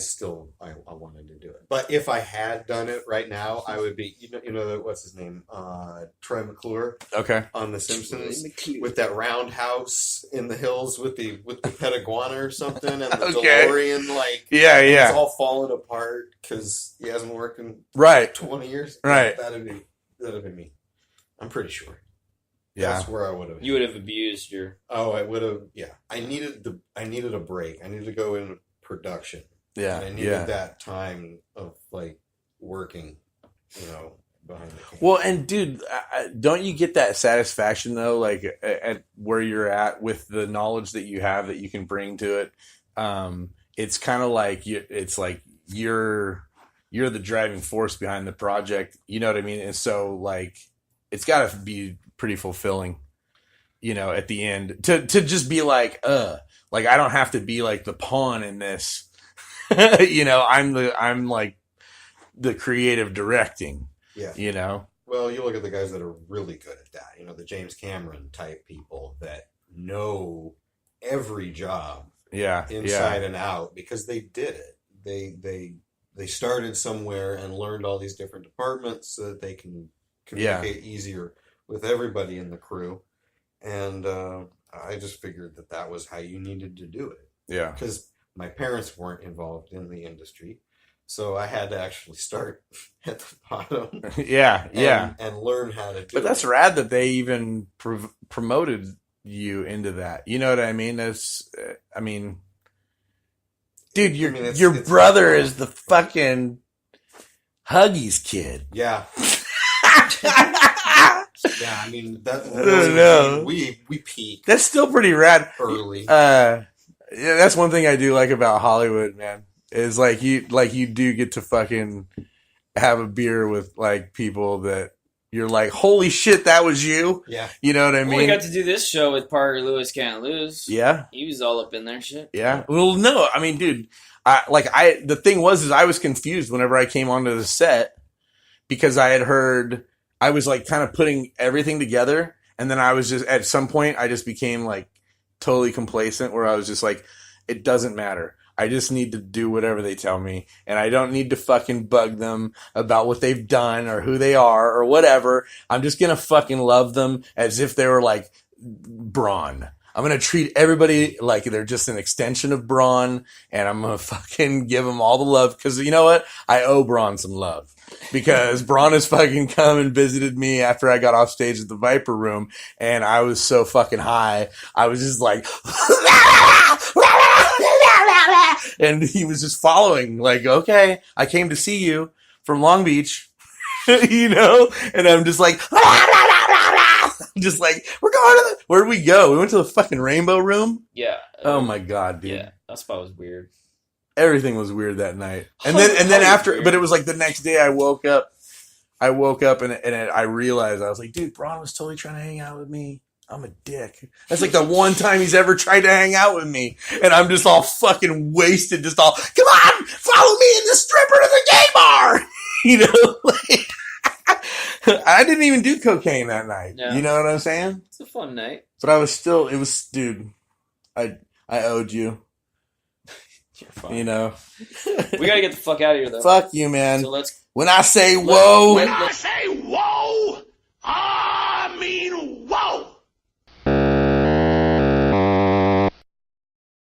wanted to do it. But if I had done it right now, I would be, you know what's his name? Troy McClure.
Okay.
On The Simpsons with that roundhouse in the hills with the pet iguana or something and the DeLorean, like it's all falling apart because he hasn't worked in 20 years.
Right.
That'd have been me. I'm pretty sure.
Yeah.
That's where I would have.
You would have abused your.
Oh, I would have. Yeah. I needed a break. I needed to go into production.
Yeah.
And I needed that time of like working, you know, behind the camera.
Well, and dude, don't you get that satisfaction though, like at where you're at with the knowledge that you have that you can bring to it? It's kind of like you're the driving force behind the project. You know what I mean? And so like, it's got to be pretty fulfilling, you know, at the end to just be like I don't have to be like the pawn in this. You know, I'm like the creative directing. Yeah. You know?
Well, you look at the guys that are really good at that. You know, the James Cameron type people that know every job inside and out because they did it. They started somewhere and learned all these different departments so that they can communicate easier with everybody in the crew. And I just figured that was how you needed to do it.
Yeah.
Because my parents weren't involved in the industry. So I had to actually start at the bottom. And learn how to do it.
But that's rad that they even promoted you into that. You know what I mean? Dude, your brother is the fucking Huggies kid.
Yeah. Yeah, I mean, that
I don't know.
We peaked.
That's still pretty rad.
Early.
Yeah, that's one thing I do like about Hollywood, man. Is like you do get to fucking have a beer with like people that you're like, holy shit, that was you.
Yeah.
You know what I mean?
We got to do this show with Parker Lewis Can't Lose.
Yeah.
He was all up in there shit.
Yeah. Well, no, I mean, dude, the thing was I was confused whenever I came onto the set because I had heard, I was like kind of putting everything together. And then I was just, at some point, I just became like totally complacent where I was just like, it doesn't matter. I just need to do whatever they tell me. And I don't need to fucking bug them about what they've done or who they are or whatever. I'm just going to fucking love them as if they were like Braun. I'm going to treat everybody like they're just an extension of Braun. And I'm going to fucking give them all the love. Because you know what? I owe Braun some love. Because Braun has fucking come and visited me after I got off stage at the Viper Room. And I was so fucking high. I was just like... And he was just following, like, okay, I came to see you from Long Beach, you know? And I'm just like, just like, we're going to where'd we go? We went to the fucking Rainbow Room?
Yeah.
Oh my God, dude.
Yeah, that spot was weird.
Everything was weird that night. And then after, weird. But it was like the next day I woke up and I realized, I was like, dude, Braun was totally trying to hang out with me. I'm a dick. That's like the one time he's ever tried to hang out with me. And I'm just all fucking wasted, just all, come on, follow me in the stripper to the gay bar. You know, like, I didn't even do cocaine that night. Yeah. You know what I'm saying?
It's a fun night.
But I was still, dude, I owed you.
You're fine.
You know?
We gotta get the fuck out of here, though.
Fuck you, man.
So
when I say whoa.
When I